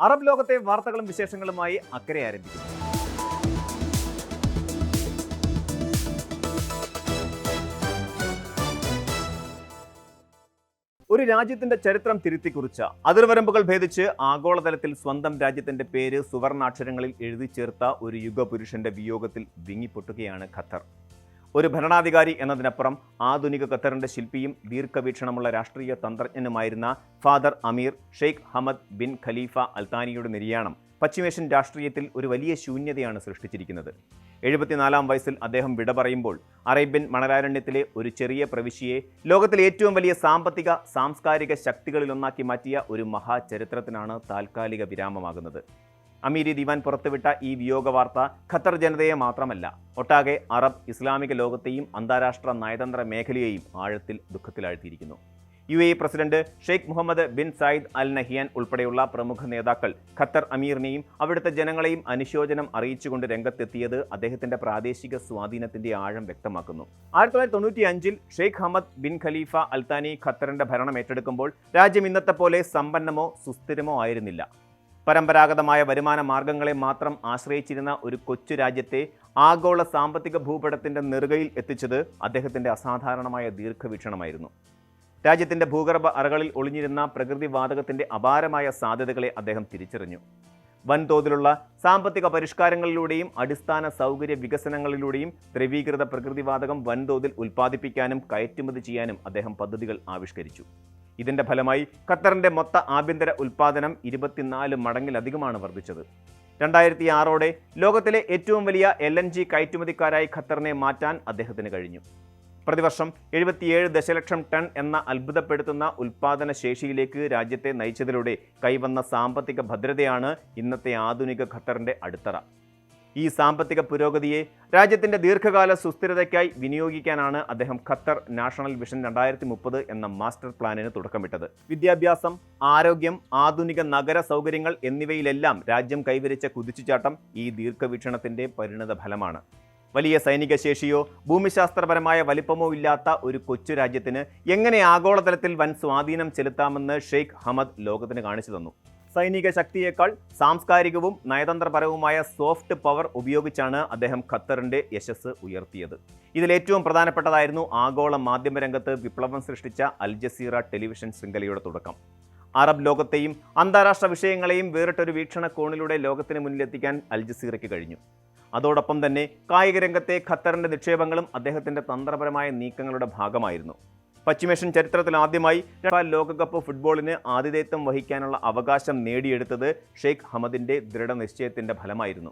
Arab ലോകത്തെ വാർത്തകളും വിശേഷങ്ങളുമായി അക്കരെ ആരംഭിക്കുന്നു. ഒരു രാജ്യത്തിന്റെ ചരിത്രം തിരുത്തിക്കുറിച്ച, അതിർവരമ്പുകൾ ഭേദിച്ച് ആഗോളതലത്തിൽ സ്വന്തം രാജ്യത്തിന്റെ പേര് സുവർണാക്ഷരങ്ങളിൽ എഴുതി ചേർത്ത ഒരു യുഗപുരുഷന്റെ വിയോഗത്തിൽ വിങ്ങിപ്പൊട്ടുകയാണ് ഖത്തർ. ഒരു ഭരണാധികാരി എന്നതിനപ്പുറം ആധുനിക ഖത്തറിന്റെ ശില്പിയും ദീർഘവീക്ഷണമുള്ള രാഷ്ട്രീയ തന്ത്രജ്ഞനുമായിരുന്ന ഫാദർ അമീർ ഷെയ്ഖ് ഹമദ് ബിൻ ഖലീഫ അൽത്താനിയുടെ നിര്യാണം പശ്ചിമേഷ്യൻ രാഷ്ട്രീയത്തിൽ ഒരു വലിയ ശൂന്യതയാണ് സൃഷ്ടിച്ചിരിക്കുന്നത്. 74-ാം വയസ്സിൽ അദ്ദേഹം വിട പറയുമ്പോൾ അറേബ്യൻ മണലാരണ്യത്തിലെ ഒരു ചെറിയ പ്രവിശ്യയെ ലോകത്തിലെ ഏറ്റവും വലിയ സാമ്പത്തിക സാംസ്കാരിക ശക്തികളിലൊന്നാക്കി മാറ്റിയ ഒരു മഹാചരിത്രത്തിനാണ് താൽക്കാലിക വിരാമമാകുന്നത്. അമീരി ദിവാൻ പുറത്തുവിട്ട ഈ വിയോഗ വാർത്ത ഖത്തർ ജനതയെ മാത്രമല്ല, ഒട്ടാകെ അറബ് ഇസ്ലാമിക ലോകത്തെയും അന്താരാഷ്ട്ര നയതന്ത്ര മേഖലയെയും ആഴത്തിൽ ദുഃഖത്തിലാഴ്ത്തിയിരിക്കുന്നു. UAE president Sheikh Mohammed bin Zayed Al Nahyan ഉൾപ്പെടെയുള്ള പ്രമുഖ നേതാക്കൾ ഖത്തർ അമീറിനെയും അവിടുത്തെ ജനങ്ങളെയും അനുശോചനം അറിയിച്ചുകൊണ്ട് രംഗത്തെത്തിയത് അദ്ദേഹത്തിന്റെ പ്രാദേശിക സ്വാധീനത്തിന്റെ ആഴം വ്യക്തമാക്കുന്നു. 1995-ൽ Sheikh Hamad bin Khalifa Al Thani ഖത്തറിന്റെ ഭരണം ഏറ്റെടുക്കുമ്പോൾ രാജ്യം ഇന്നത്തെ പോലെ സമ്പന്നമോ സുസ്ഥിരമോ ആയിരുന്നില്ല. പരമ്പരാഗതമായ വരുമാന മാർഗങ്ങളെ മാത്രം ആശ്രയിച്ചിരുന്ന ഒരു കൊച്ചു രാജ്യത്തെ ആഗോള സാമ്പത്തിക ഭൂപടത്തിന്റെ നെറുകയിൽ എത്തിച്ചത് അദ്ദേഹത്തിന്റെ അസാധാരണമായ ദീർഘവീക്ഷണമായിരുന്നു. രാജ്യത്തിന്റെ ഭൂഗർഭ അറകളിൽ ഒളിഞ്ഞിരുന്ന പ്രകൃതിവാതകത്തിന്റെ അപാരമായ സാധ്യതകളെ അദ്ദേഹം തിരിച്ചറിഞ്ഞു. വൻതോതിലുള്ള സാമ്പത്തിക പരിഷ്കാരങ്ങളിലൂടെയും അടിസ്ഥാന സൗകര്യ വികസനങ്ങളിലൂടെയും ദ്രവീകൃത പ്രകൃതിവാതകം വൻതോതിൽ ഉൽപ്പാദിപ്പിക്കാനും കയറ്റുമതി ചെയ്യാനും അദ്ദേഹം പദ്ധതികൾ ആവിഷ്കരിച്ചു. ഇതിന്റെ ഫലമായി ഖത്തറിന്റെ മൊത്ത ആഭ്യന്തര ഉൽപ്പാദനം 24 മടങ്ങിലധികമാണ് വർദ്ധിച്ചത്. 2006ഓടെ ലോകത്തിലെ ഏറ്റവും വലിയ LNG കയറ്റുമതിക്കാരായി ഖത്തറിനെ മാറ്റാൻ അദ്ദേഹത്തിന് കഴിഞ്ഞു. പ്രതിവർഷം 77 ദശലക്ഷം ടൺ എന്ന അത്ഭുതപ്പെടുത്തുന്ന ഉൽപ്പാദന ശേഷിയിലേക്ക് രാജ്യത്തെ നയിച്ചതിലൂടെ കൈവന്ന സാമ്പത്തിക ഭദ്രതയാണ് ഇന്നത്തെ ആധുനിക ഖത്തറിന്റെ അടിത്തറ. ഈ സാമ്പത്തിക പുരോഗതിയെ രാജ്യത്തിന്റെ ദീർഘകാല സുസ്ഥിരതയ്ക്കായി വിനിയോഗിക്കാനാണ് അദ്ദേഹം ഖത്തർ നാഷണൽ വിഷൻ 2030 എന്ന മാസ്റ്റർ പ്ലാനിന് തുടക്കമിട്ടത്. വിദ്യാഭ്യാസം, ആരോഗ്യം, ആധുനിക നഗര സൗകര്യങ്ങൾ എന്നിവയിലെല്ലാം രാജ്യം കൈവരിച്ച കുതിച്ചുചാട്ടം ഈ ദീർഘവീക്ഷണത്തിന്റെ പരിണത ഫലമാണ്. വലിയ സൈനിക ശേഷിയോ ഭൂമിശാസ്ത്രപരമായ വലിപ്പമോ ഇല്ലാത്ത ഒരു കൊച്ചു രാജ്യത്തിന് എങ്ങനെ ആഗോളതലത്തിൽ വൻ സ്വാധീനം ചെലുത്താമെന്ന് ഷെയ്ഖ് ഹമദ് ലോകത്തിന് കാണിച്ചു തന്നു. സൈനിക ശക്തിയേക്കാൾ സാംസ്കാരികവും നയതന്ത്രപരവുമായ സോഫ്റ്റ് പവർ ഉപയോഗിച്ചാണ് അദ്ദേഹം ഖത്തറിന്റെ യശസ് ഉയർത്തിയത്. ഇതിലേറ്റവും പ്രധാനപ്പെട്ടതായിരുന്നു ആഗോള മാധ്യമരംഗത്ത് വിപ്ലവം സൃഷ്ടിച്ച അൽ ജസീറ ടെലിവിഷൻ ശൃംഖലയുടെ തുടക്കം. അറബ് ലോകത്തെയും അന്താരാഷ്ട്ര വിഷയങ്ങളെയും വേറിട്ടൊരു വീക്ഷണകോണിലൂടെ ലോകത്തിന് മുന്നിലെത്തിക്കാൻ അൽ ജസീറയ്ക്ക് കഴിഞ്ഞു. അതോടൊപ്പം തന്നെ കായിക രംഗത്തെ ഖത്തറിന്റെ നിക്ഷേപങ്ങളും അദ്ദേഹത്തിന്റെ തന്ത്രപരമായ നീക്കങ്ങളുടെ ഭാഗമായിരുന്നു. പശ്ചിമേഷ്യൻ ചരിത്രത്തിൽ ആദ്യമായി ലോകകപ്പ് ഫുട്ബോളിന് ആതിഥേയത്വം വഹിക്കാനുള്ള അവകാശം നേടിയെടുത്തത് ഷെയ്ഖ് ഹമദിന്റെ ദൃഢനിശ്ചയത്തിന്റെ ഫലമായിരുന്നു.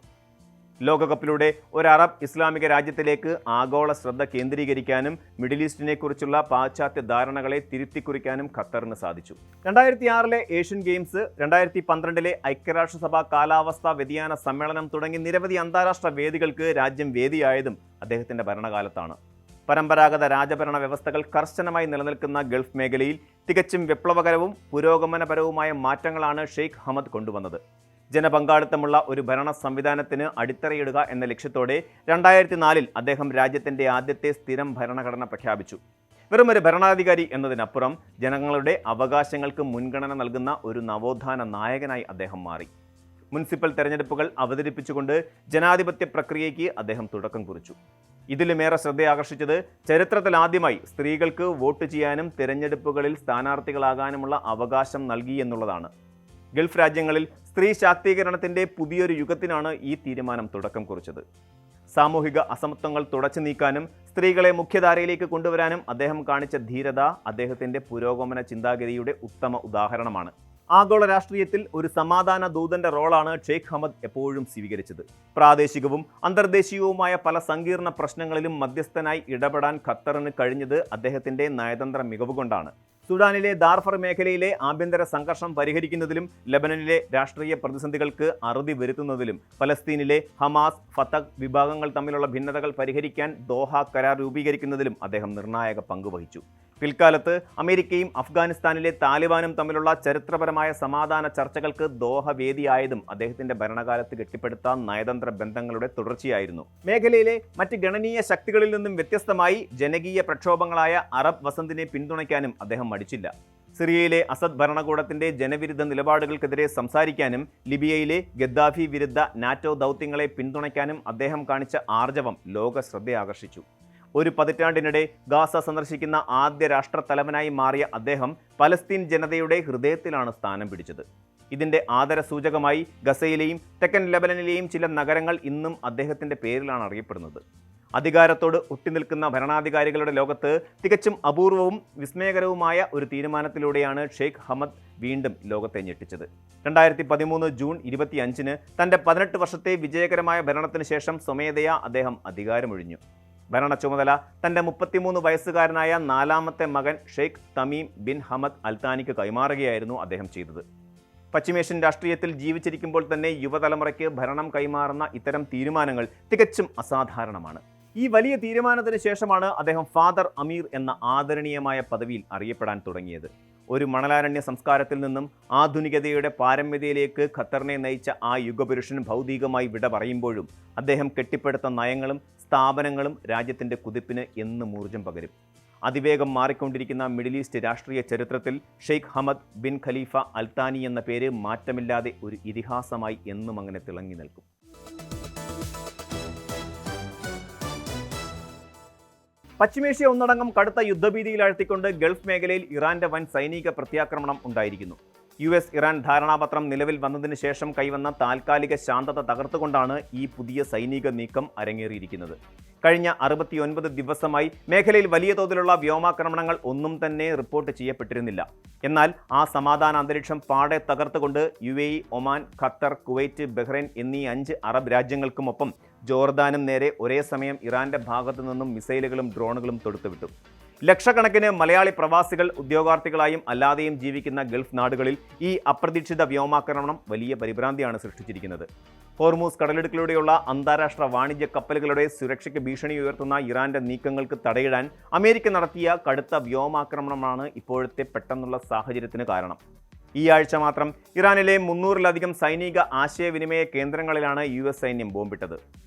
ലോകകപ്പിലൂടെ ഒരു അറബ് ഇസ്ലാമിക രാജ്യത്തിലേക്ക് ആഗോള ശ്രദ്ധ കേന്ദ്രീകരിക്കാനും മിഡിൽ ഈസ്റ്റിനെ കുറിച്ചുള്ള പാശ്ചാത്യ ധാരണകളെ തിരുത്തിക്കുറിക്കാനും ഖത്തറിന് സാധിച്ചു. 2006-ലെ ഏഷ്യൻ ഗെയിംസ്, 2012-ലെ ഐക്യരാഷ്ട്രസഭ കാലാവസ്ഥാ വ്യതിയാന സമ്മേളനം തുടങ്ങി നിരവധി അന്താരാഷ്ട്ര വേദികൾക്ക് രാജ്യം വേദിയായതും അദ്ദേഹത്തിന്റെ ഭരണകാലത്താണ്. പരമ്പരാഗത രാജഭരണ വ്യവസ്ഥകൾ കർശനമായി നിലനിൽക്കുന്ന ഗൾഫ് മേഖലയിൽ തികച്ചും വിപ്ലവകരവും പുരോഗമനപരവുമായ മാറ്റങ്ങളാണ് ഷെയ്ഖ് ഹമദ് കൊണ്ടുവന്നത്. ജനപങ്കാളിത്തമുള്ള ഒരു ഭരണ സംവിധാനത്തിന് അടിത്തറയിടുക എന്ന ലക്ഷ്യത്തോടെ 2004-ൽ അദ്ദേഹം രാജ്യത്തിന്റെ ആദ്യത്തെ സ്ഥിരം ഭരണഘടന പ്രഖ്യാപിച്ചു. വെറും ഒരു ഭരണാധികാരി എന്നതിനപ്പുറം ജനങ്ങളുടെ അവകാശങ്ങൾക്ക് മുൻഗണന നൽകുന്ന ഒരു നവോത്ഥാന നായകനായി അദ്ദേഹം മാറി. മുനിസിപ്പൽ തെരഞ്ഞെടുപ്പുകൾ അവതരിപ്പിച്ചുകൊണ്ട് ജനാധിപത്യ പ്രക്രിയയ്ക്ക് അദ്ദേഹം തുടക്കം കുറിച്ചു. ഇതിലുമേറെ ശ്രദ്ധയാകർഷിച്ചത് ചരിത്രത്തിലാദ്യമായി സ്ത്രീകൾക്ക് വോട്ട് ചെയ്യാനും തിരഞ്ഞെടുപ്പുകളിൽ സ്ഥാനാർത്ഥികളാകാനുമുള്ള അവകാശം നൽകി എന്നുള്ളതാണ്. ഗൾഫ് രാജ്യങ്ങളിൽ സ്ത്രീ ശാക്തീകരണത്തിന്റെ പുതിയൊരു യുഗത്തിനാണ് ഈ തീരുമാനം തുടക്കം കുറിച്ചത്. സാമൂഹിക അസമത്വങ്ങൾ തുടച്ചു നീക്കാനും സ്ത്രീകളെ മുഖ്യധാരയിലേക്ക് കൊണ്ടുവരാനും അദ്ദേഹം കാണിച്ച ധീരത അദ്ദേഹത്തിന്റെ പുരോഗമന ചിന്താഗതിയുടെ ഉത്തമ ഉദാഹരണമാണ്. ആഗോള രാഷ്ട്രീയത്തിൽ ഒരു സമാധാന ദൂതന്റെ റോളാണ് ഷെയ്ഖ് ഹമദ് എപ്പോഴും സ്വീകരിച്ചത്. പ്രാദേശികവും അന്തർദേശീയവുമായ പല സങ്കീർണ പ്രശ്നങ്ങളിലും മധ്യസ്ഥനായി ഇടപെടാൻ ഖത്തറിന് കഴിഞ്ഞത് അദ്ദേഹത്തിന്റെ നയതന്ത്ര മികവ് കൊണ്ടാണ്. സുഡാനിലെ ദാർഫർ മേഖലയിലെ ആഭ്യന്തര സംഘർഷം പരിഹരിക്കുന്നതിലും ലബനനിലെ രാഷ്ട്രീയ പ്രതിസന്ധികൾക്ക് അറുതി വരുത്തുന്നതിലും പലസ്തീനിലെ ഹമാസ്, ഫതഹ് വിഭാഗങ്ങൾ തമ്മിലുള്ള ഭിന്നതകൾ പരിഹരിക്കാൻ ദോഹ കരാർ രൂപീകരിക്കുന്നതിലും അദ്ദേഹം നിർണായക പങ്കുവഹിച്ചു. പിൽക്കാലത്ത് അമേരിക്കയും അഫ്ഗാനിസ്ഥാനിലെ താലിബാനും തമ്മിലുള്ള ചരിത്രപരമായ സമാധാന ചർച്ചകൾക്ക് ദോഹ വേദിയായതും അദ്ദേഹത്തിന്റെ ഭരണകാലത്ത് കെട്ടിപ്പടുത്ത നയതന്ത്ര ബന്ധങ്ങളുടെ തുടർച്ചയായിരുന്നു. മേഖലയിലെ മറ്റ് ഗണനീയ ശക്തികളിൽ നിന്നും വ്യത്യസ്തമായി ജനകീയ പ്രക്ഷോഭങ്ങളായ അറബ് വസന്തിനെ പിന്തുണയ്ക്കാനും അദ്ദേഹം മടിച്ചില്ല. സിറിയയിലെ അസദ് ഭരണകൂടത്തിന്റെ ജനവിരുദ്ധ നിലപാടുകൾക്കെതിരെ സംസാരിക്കാനും ലിബിയയിലെ ഗദ്ദാഫി വിരുദ്ധ നാറ്റോ ദൗത്യങ്ങളെ പിന്തുണയ്ക്കാനും അദ്ദേഹം കാണിച്ച ആർജവം ലോക ശ്രദ്ധയാകർഷിച്ചു. ഒരു പതിറ്റാണ്ടിനിടെ ഗാസ സന്ദർശിക്കുന്ന ആദ്യ രാഷ്ട്രത്തലവനായി മാറിയ അദ്ദേഹം പലസ്തീൻ ജനതയുടെ ഹൃദയത്തിലാണ് സ്ഥാനം പിടിച്ചത്. ഇതിന്റെ ആദരസൂചകമായി ഗസയിലെയും തെക്കൻ ലെബനനിലെയും ചില നഗരങ്ങൾ ഇന്നും അദ്ദേഹത്തിന്റെ പേരിലാണ് അറിയപ്പെടുന്നത്. അധികാരത്തോട് ഒട്ടിനിൽക്കുന്ന ഭരണാധികാരികളുടെ ലോകത്ത് തികച്ചും അപൂർവവും വിസ്മയകരവുമായ ഒരു തീരുമാനത്തിലൂടെയാണ് ഷെയ്ഖ് ഹമദ് വീണ്ടും ലോകത്തെ ഞെട്ടിച്ചത്. 2013 ജൂൺ 25-ന് തന്റെ 18 വർഷത്തെ വിജയകരമായ ഭരണത്തിന് ശേഷം സ്വമേധയാ അദ്ദേഹം അധികാരമൊഴിഞ്ഞു. ഭരണ ചുമതല തന്റെ 33 വയസ്സുകാരനായ 4ാമത്തെ മകൻ ഷെയ്ഖ് തമീം ബിൻ ഹമദ് അൽത്താനിക്ക് കൈമാറുകയായിരുന്നു അദ്ദേഹം ചെയ്തത്. പശ്ചിമേഷ്യൻ രാഷ്ട്രീയത്തിൽ ജീവിച്ചിരിക്കുമ്പോൾ തന്നെ യുവതലമുറയ്ക്ക് ഭരണം കൈമാറുന്ന ഇത്തരം തീരുമാനങ്ങൾ തികച്ചും അസാധാരണമാണ്. ഈ വലിയ തീരുമാനത്തിന് ശേഷമാണ് അദ്ദേഹം ഫാദർ അമീർ എന്ന ആദരണീയമായ പദവിയിൽ അറിയപ്പെടാൻ തുടങ്ങിയത്. ഒരു മണലാരണ്യ സംസ്കാരത്തിൽ നിന്നും ആധുനികതയുടെ പാരമ്യതയിലേക്ക് ഖത്തറിനെ നയിച്ച ആ യുഗപുരുഷൻ ഭൗതികമായി വിട പറയുമ്പോഴും അദ്ദേഹം കെട്ടിപ്പടുത്ത നയങ്ങളും സ്ഥാപനങ്ങളും രാജ്യത്തിൻ്റെ കുതിപ്പിന് എന്നും ഊർജം പകരും. അതിവേഗം മാറിക്കൊണ്ടിരിക്കുന്ന മിഡിൽ ഈസ്റ്റ് രാഷ്ട്രീയ ചരിത്രത്തിൽ Sheikh Hamad bin Khalifa Al Thani എന്ന പേര് മാറ്റമില്ലാതെ ഒരു ഇതിഹാസമായി എന്നും അങ്ങനെ തിളങ്ങി നിൽക്കും. പശ്ചിമേഷ്യ ഒന്നടങ്കം കടുത്ത യുദ്ധഭീതിയിലാഴ്ത്തിക്കൊണ്ട് ഗൾഫ് മേഖലയിൽ ഇറാന്റെ വൻ സൈനിക പ്രത്യാക്രമണം ഉണ്ടായിരിക്കുന്നു. US ഇറാൻ ധാരണാപത്രം നിലവിൽ വന്നതിന് ശേഷം കൈവന്ന താൽക്കാലിക ശാന്തത തകർത്തുകൊണ്ടാണ് ഈ പുതിയ സൈനിക നീക്കം അരങ്ങേറിയിരിക്കുന്നത്. കഴിഞ്ഞ 69 ദിവസമായി മേഖലയിൽ വലിയ തോതിലുള്ള വ്യോമാക്രമണങ്ങൾ ഒന്നും തന്നെ റിപ്പോർട്ട് ചെയ്യപ്പെട്ടിരുന്നില്ല. എന്നാൽ ആ സമാധാന അന്തരീക്ഷം പാടെ തകർത്തുകൊണ്ട് UAE, Oman, Qatar, Kuwait, Bahrain എന്നീ 5 അറബ് രാജ്യങ്ങൾക്കുമൊപ്പം ജോർദാനും നേരെ ഒരേ സമയം ഇറാന്റെ ഭാഗത്തു നിന്നും മിസൈലുകളും ഡ്രോണുകളും തൊടുത്തുവിട്ടു. ലക്ഷക്കണക്കിന് മലയാളി പ്രവാസികൾ ഉദ്യോഗാർത്ഥികളായും അല്ലാതെയും ജീവിക്കുന്ന ഗൾഫ് നാടുകളിൽ ഈ അപ്രതീക്ഷിത വ്യോമാക്രമണം വലിയ പരിഭ്രാന്തിയാണ് സൃഷ്ടിച്ചിരിക്കുന്നത്. ഹോർമൂസ് കടലിടുക്കിലൂടെയുള്ള അന്താരാഷ്ട്ര വാണിജ്യ കപ്പലുകളുടെ സുരക്ഷയ്ക്ക് ഭീഷണി ഉയർത്തുന്ന ഇറാന്റെ നീക്കങ്ങൾക്ക് തടയിടാൻ അമേരിക്ക നടത്തിയ കടുത്ത വ്യോമാക്രമണമാണ് ഇപ്പോഴത്തെ പെട്ടെന്നുള്ള സാഹചര്യത്തിന് കാരണം. ഈ ആഴ്ച മാത്രം ഇറാനിലെ 300-ലധികം സൈനിക ആശയവിനിമയ കേന്ദ്രങ്ങളിലാണ് US സൈന്യം ബോംബിട്ടത്.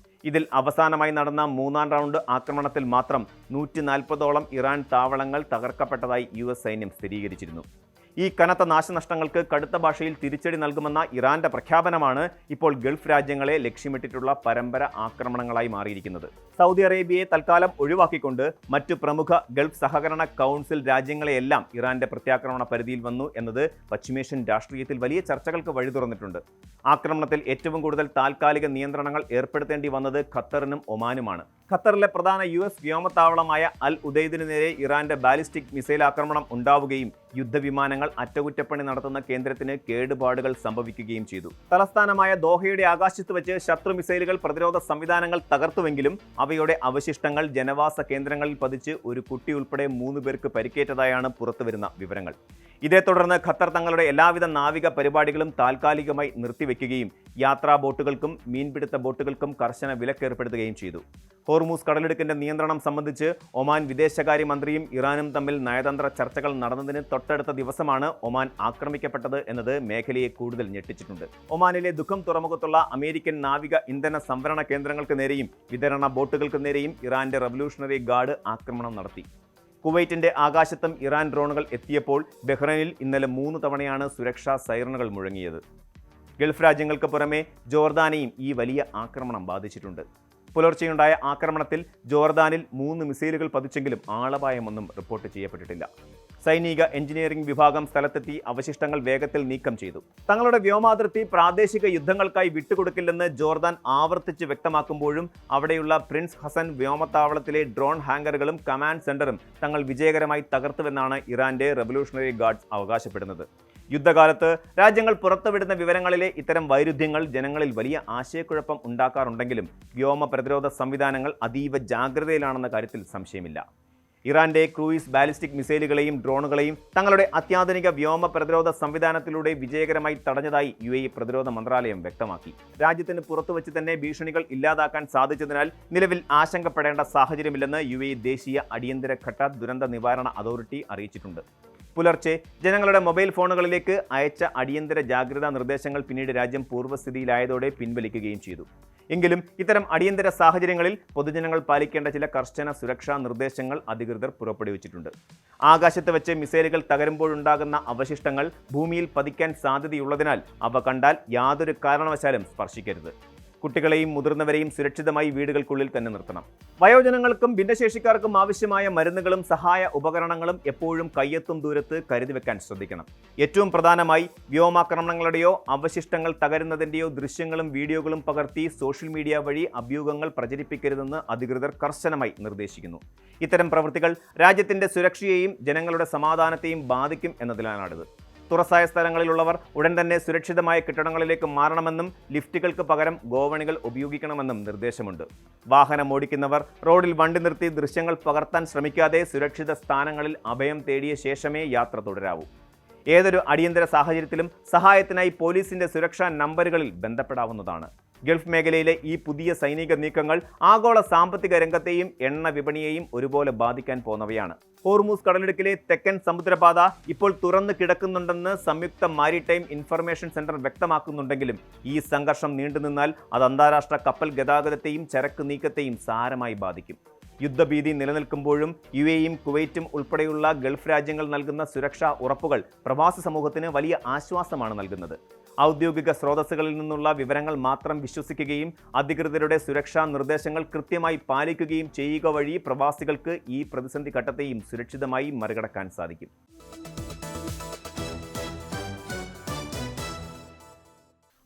ഇതിൽ അവസാനമായി നടന്ന 3ാം റൗണ്ട് ആക്രമണത്തിൽ മാത്രം 140ഓളം ഇറാൻ താവളങ്ങൾ തകർക്കപ്പെട്ടതായി US സൈന്യം സ്ഥിരീകരിച്ചിരുന്നു. ഈ കനത്ത നാശനഷ്ടങ്ങൾക്ക് കടുത്ത ഭാഷയിൽ തിരിച്ചടി നൽകുമെന്ന ഇറാന്റെ പ്രഖ്യാപനമാണ് ഇപ്പോൾ ഗൾഫ് രാജ്യങ്ങളെ ലക്ഷ്യമിട്ടിട്ടുള്ള പരമ്പര ആക്രമണങ്ങളായി മാറിയിരിക്കുന്നത്. സൗദി അറേബ്യയെ തൽക്കാലം ഒഴിവാക്കിക്കൊണ്ട് മറ്റു പ്രമുഖ ഗൾഫ് സഹകരണ കൗൺസിൽ രാജ്യങ്ങളെയെല്ലാം ഇറാന്റെ പ്രത്യാക്രമണ പരിധിയിൽ വന്നു എന്നത് പശ്ചിമേഷ്യൻ രാഷ്ട്രീയത്തിൽ വലിയ ചർച്ചകൾക്ക് വഴി തുറന്നിട്ടുണ്ട്. ആക്രമണത്തിൽ ഏറ്റവും കൂടുതൽ താൽക്കാലിക നിയന്ത്രണങ്ങൾ ഏർപ്പെടുത്തേണ്ടി വന്നത് ഖത്തറിനും ഒമാനുമാണ്. ഖത്തറിലെ പ്രധാന US വ്യോമത്താവളമായ അൽ ഉദൈദിന് നേരെ ഇറാന്റെ ബാലിസ്റ്റിക് മിസൈൽ ആക്രമണം ഉണ്ടാവുകയും യുദ്ധവിമാനങ്ങൾ അറ്റകുറ്റപ്പണി നടത്തുന്ന കേന്ദ്രത്തിന് കേടുപാടുകൾ സംഭവിക്കുകയും ചെയ്തു. തലസ്ഥാനമായ ദോഹയുടെ ആകാശത്ത് വെച്ച് ശത്രു മിസൈലുകൾ പ്രതിരോധ സംവിധാനങ്ങൾ തകർത്തുവെങ്കിലും അവയുടെ അവശിഷ്ടങ്ങൾ ജനവാസ കേന്ദ്രങ്ങളിൽ പതിച്ച് ഒരു കുട്ടി ഉൾപ്പെടെ 3 പേർക്ക് പരിക്കേറ്റതായാണ് പുറത്തുവരുന്ന വിവരങ്ങൾ. ഇതേ തുടർന്ന് ഖത്തർ തങ്ങളുടെ എല്ലാവിധ നാവിക പരിപാടികളും താൽക്കാലികമായി നിർത്തിവെക്കുകയും യാത്രാ ബോട്ടുകൾക്കും മീൻപിടുത്ത ബോട്ടുകൾക്കും കർശന വിലക്കേർപ്പെടുത്തുകയും ചെയ്തു. ഹോർമൂസ് കടലിടുക്കിന്റെ നിയന്ത്രണം സംബന്ധിച്ച് ഒമാൻ വിദേശകാര്യമന്ത്രിയും ഇറാനും തമ്മിൽ നയതന്ത്ര ചർച്ചകൾ നടന്നതിന് തൊട്ടടുത്ത ദിവസമാണ് ഒമാൻ ആക്രമിക്കപ്പെട്ടത് എന്നത് മേഖലയെ കൂടുതൽ ഞെട്ടിച്ചിട്ടുണ്ട്. ഒമാനിലെ ദുഃഖം തുറമുഖത്തുള്ള അമേരിക്കൻ നാവിക ഇന്ധന സംഭരണ കേന്ദ്രങ്ങൾക്ക് നേരെയും വിതരണ ബോട്ടുകൾക്ക് നേരെയും ഇറാന്റെ റവല്യൂഷണറി ഗാർഡ് ആക്രമണം നടത്തി. കുവൈറ്റിന്റെ ആകാശത്തും ഇറാൻ ഡ്രോണുകൾ എത്തിയപ്പോൾ ബഹ്റൈനിൽ ഇന്നലെ 3 തവണയാണ് സുരക്ഷാ സൈറണുകൾ മുഴങ്ങിയത്. ഗൾഫ് രാജ്യങ്ങൾക്ക് പുറമെ ജോർദാനെയും ഈ വലിയ ആക്രമണം ബാധിച്ചിട്ടുണ്ട്. പുലർച്ചെയുണ്ടായ ആക്രമണത്തിൽ ജോർദാനിൽ 3 മിസൈലുകൾ പതിച്ചെങ്കിലും ആളപായമൊന്നും റിപ്പോർട്ട് ചെയ്യപ്പെട്ടിട്ടില്ല. സൈനിക എഞ്ചിനീയറിംഗ് വിഭാഗം സ്ഥലത്തെത്തി അവശിഷ്ടങ്ങൾ വേഗത്തിൽ നീക്കം ചെയ്തു. തങ്ങളുടെ വ്യോമാതിർത്തി പ്രാദേശിക യുദ്ധങ്ങൾക്കായി വിട്ടുകൊടുക്കില്ലെന്ന് ജോർദാൻ ആവർത്തിച്ച് വ്യക്തമാക്കുമ്പോഴും അവിടെയുള്ള പ്രിൻസ് ഹസൻ വ്യോമത്താവളത്തിലെ ഡ്രോൺ ഹാങ്കറുകളും കമാൻഡ് സെന്ററും തങ്ങൾ വിജയകരമായി തകർത്തുവെന്നാണ് ഇറാന്റെ റവല്യൂഷണറി ഗാർഡ്സ് അവകാശപ്പെടുന്നത്. യുദ്ധകാലത്ത് രാജ്യങ്ങൾ പുറത്തുവിടുന്ന വിവരങ്ങളിലെ ഇത്തരം വൈരുദ്ധ്യങ്ങൾ ജനങ്ങളിൽ വലിയ ആശയക്കുഴപ്പം ഉണ്ടാക്കാറുണ്ടെങ്കിലും വ്യോമ പ്രതിരോധ സംവിധാനങ്ങൾ അതീവ ജാഗ്രതയിലാണെന്ന കാര്യത്തിൽ സംശയമില്ല. ഇറാന്റെ ക്രൂയിസ് ബാലിസ്റ്റിക് മിസൈലുകളെയും ഡ്രോണുകളെയും തങ്ങളുടെ അത്യാധുനിക വ്യോമ പ്രതിരോധ സംവിധാനത്തിലൂടെ വിജയകരമായി തടഞ്ഞതായി UAE പ്രതിരോധ മന്ത്രാലയം വ്യക്തമാക്കി. രാജ്യത്തിന് പുറത്തുവച്ച് തന്നെ ഭീഷണികൾ ഇല്ലാതാക്കാൻ സാധിച്ചതിനാൽ നിലവിൽ ആശങ്കപ്പെടേണ്ട സാഹചര്യമില്ലെന്ന് UAE ദേശീയ അടിയന്തരഘട്ട ദുരന്ത നിവാരണ അതോറിറ്റി അറിയിച്ചിട്ടുണ്ട്. പുലർച്ചെ ജനങ്ങളുടെ മൊബൈൽ ഫോണുകളിലേക്ക് അയച്ച അടിയന്തര ജാഗ്രതാ നിർദ്ദേശങ്ങൾ പിന്നീട് രാജ്യം പൂർവ്വസ്ഥിതിയിലായതോടെ പിൻവലിക്കുകയും ചെയ്തു. എങ്കിലും ഇത്തരം അടിയന്തര സാഹചര്യങ്ങളിൽ പൊതുജനങ്ങൾ പാലിക്കേണ്ട ചില കർശന സുരക്ഷാ നിർദ്ദേശങ്ങൾ അധികൃതർ പുറപ്പെടുവിച്ചിട്ടുണ്ട്. ആകാശത്ത് വെച്ച് മിസൈലുകൾ തകരുമ്പോഴുണ്ടാകുന്ന അവശിഷ്ടങ്ങൾ ഭൂമിയിൽ പതിക്കാൻ സാധ്യതയുള്ളതിനാൽ അവ കണ്ടാൽ യാതൊരു കാരണവശാലും സ്പർശിക്കരുത്. കുട്ടികളെയും മുതിർന്നവരെയും സുരക്ഷിതമായി വീടുകൾക്കുള്ളിൽ തന്നെ നിർത്തണം. വയോജനങ്ങൾക്കും ഭിന്നശേഷിക്കാർക്കും ആവശ്യമായ മരുന്നുകളും സഹായ ഉപകരണങ്ങളും എപ്പോഴും കയ്യെത്തും ദൂരത്ത് കരുതി വെക്കാൻ ശ്രദ്ധിക്കണം. ഏറ്റവും പ്രധാനമായി വ്യോമാക്രമണങ്ങളുടെയോ അവശിഷ്ടങ്ങൾ തകരുന്നതിൻ്റെയോ ദൃശ്യങ്ങളും വീഡിയോകളും പകർത്തി സോഷ്യൽ മീഡിയ വഴി അഭ്യൂഹങ്ങൾ പ്രചരിപ്പിക്കരുതെന്ന് അധികൃതർ കർശനമായി നിർദ്ദേശിക്കുന്നു. ഇത്തരം പ്രവൃത്തികൾ രാജ്യത്തിന്റെ സുരക്ഷയെയും ജനങ്ങളുടെ സമാധാനത്തെയും ബാധിക്കും എന്നതിലാണത്. തുറസായ സ്ഥലങ്ങളിലുള്ളവർ ഉടൻ തന്നെ സുരക്ഷിതമായ കെട്ടിടങ്ങളിലേക്ക് മാറണമെന്നും ലിഫ്റ്റുകൾക്ക് പകരം ഗോവണികൾ ഉപയോഗിക്കണമെന്നും നിർദ്ദേശമുണ്ട്. വാഹനം ഓടിക്കുന്നവർ റോഡിൽ വണ്ടി നിർത്തി ദൃശ്യങ്ങൾ പകർത്താൻ ശ്രമിക്കാതെ സുരക്ഷിത സ്ഥാനങ്ങളിൽ അഭയം തേടിയ ശേഷമേ യാത്ര തുടരാവൂ. ഏതൊരു അടിയന്തര സാഹചര്യത്തിലും സഹായത്തിനായി പോലീസിന്റെ സുരക്ഷാ നമ്പറുകളിൽ ബന്ധപ്പെടാവുന്നതാണ്. ഗൾഫ് മേഖലയിലെ ഈ പുതിയ സൈനിക നീക്കങ്ങൾ ആഗോള സാമ്പത്തിക രംഗത്തെയും എണ്ണ വിപണിയെയും ഒരുപോലെ ബാധിക്കാൻ പോന്നവയാണ്. ഹോർമൂസ് കടലിടുക്കിലെ തെക്കൻ സമുദ്രപാത ഇപ്പോൾ തുറന്നു കിടക്കുന്നുണ്ടെന്ന് സംയുക്ത മാരിടൈം ഇൻഫർമേഷൻ സെന്റർ വ്യക്തമാക്കുന്നുണ്ടെങ്കിലും ഈ സംഘർഷം നീണ്ടുനിന്നാൽ അത് അന്താരാഷ്ട്ര കപ്പൽ ഗതാഗതത്തെയും ചരക്ക് നീക്കത്തെയും സാരമായി ബാധിക്കും. യുദ്ധഭീതി നിലനിൽക്കുമ്പോഴും UAEയും കുവൈറ്റും ഉൾപ്പെടെയുള്ള ഗൾഫ് രാജ്യങ്ങൾ നൽകുന്ന സുരക്ഷാ ഉറപ്പുകൾ പ്രവാസി സമൂഹത്തിന് വലിയ ആശ്വാസമാണ് നൽകുന്നത്. ഔദ്യോഗിക സ്രോതസ്സുകളിൽ നിന്നുള്ള വിവരങ്ങൾ മാത്രം വിശ്വസിക്കുകയും അധികൃതരുടെ സുരക്ഷാ നിർദ്ദേശങ്ങൾ കൃത്യമായി പാലിക്കുകയും ചെയ്യുക വഴി പ്രവാസികൾക്ക് ഈ പ്രതിസന്ധി ഘട്ടത്തെയും സുരക്ഷിതമായി മറികടക്കാൻ സാധിക്കും.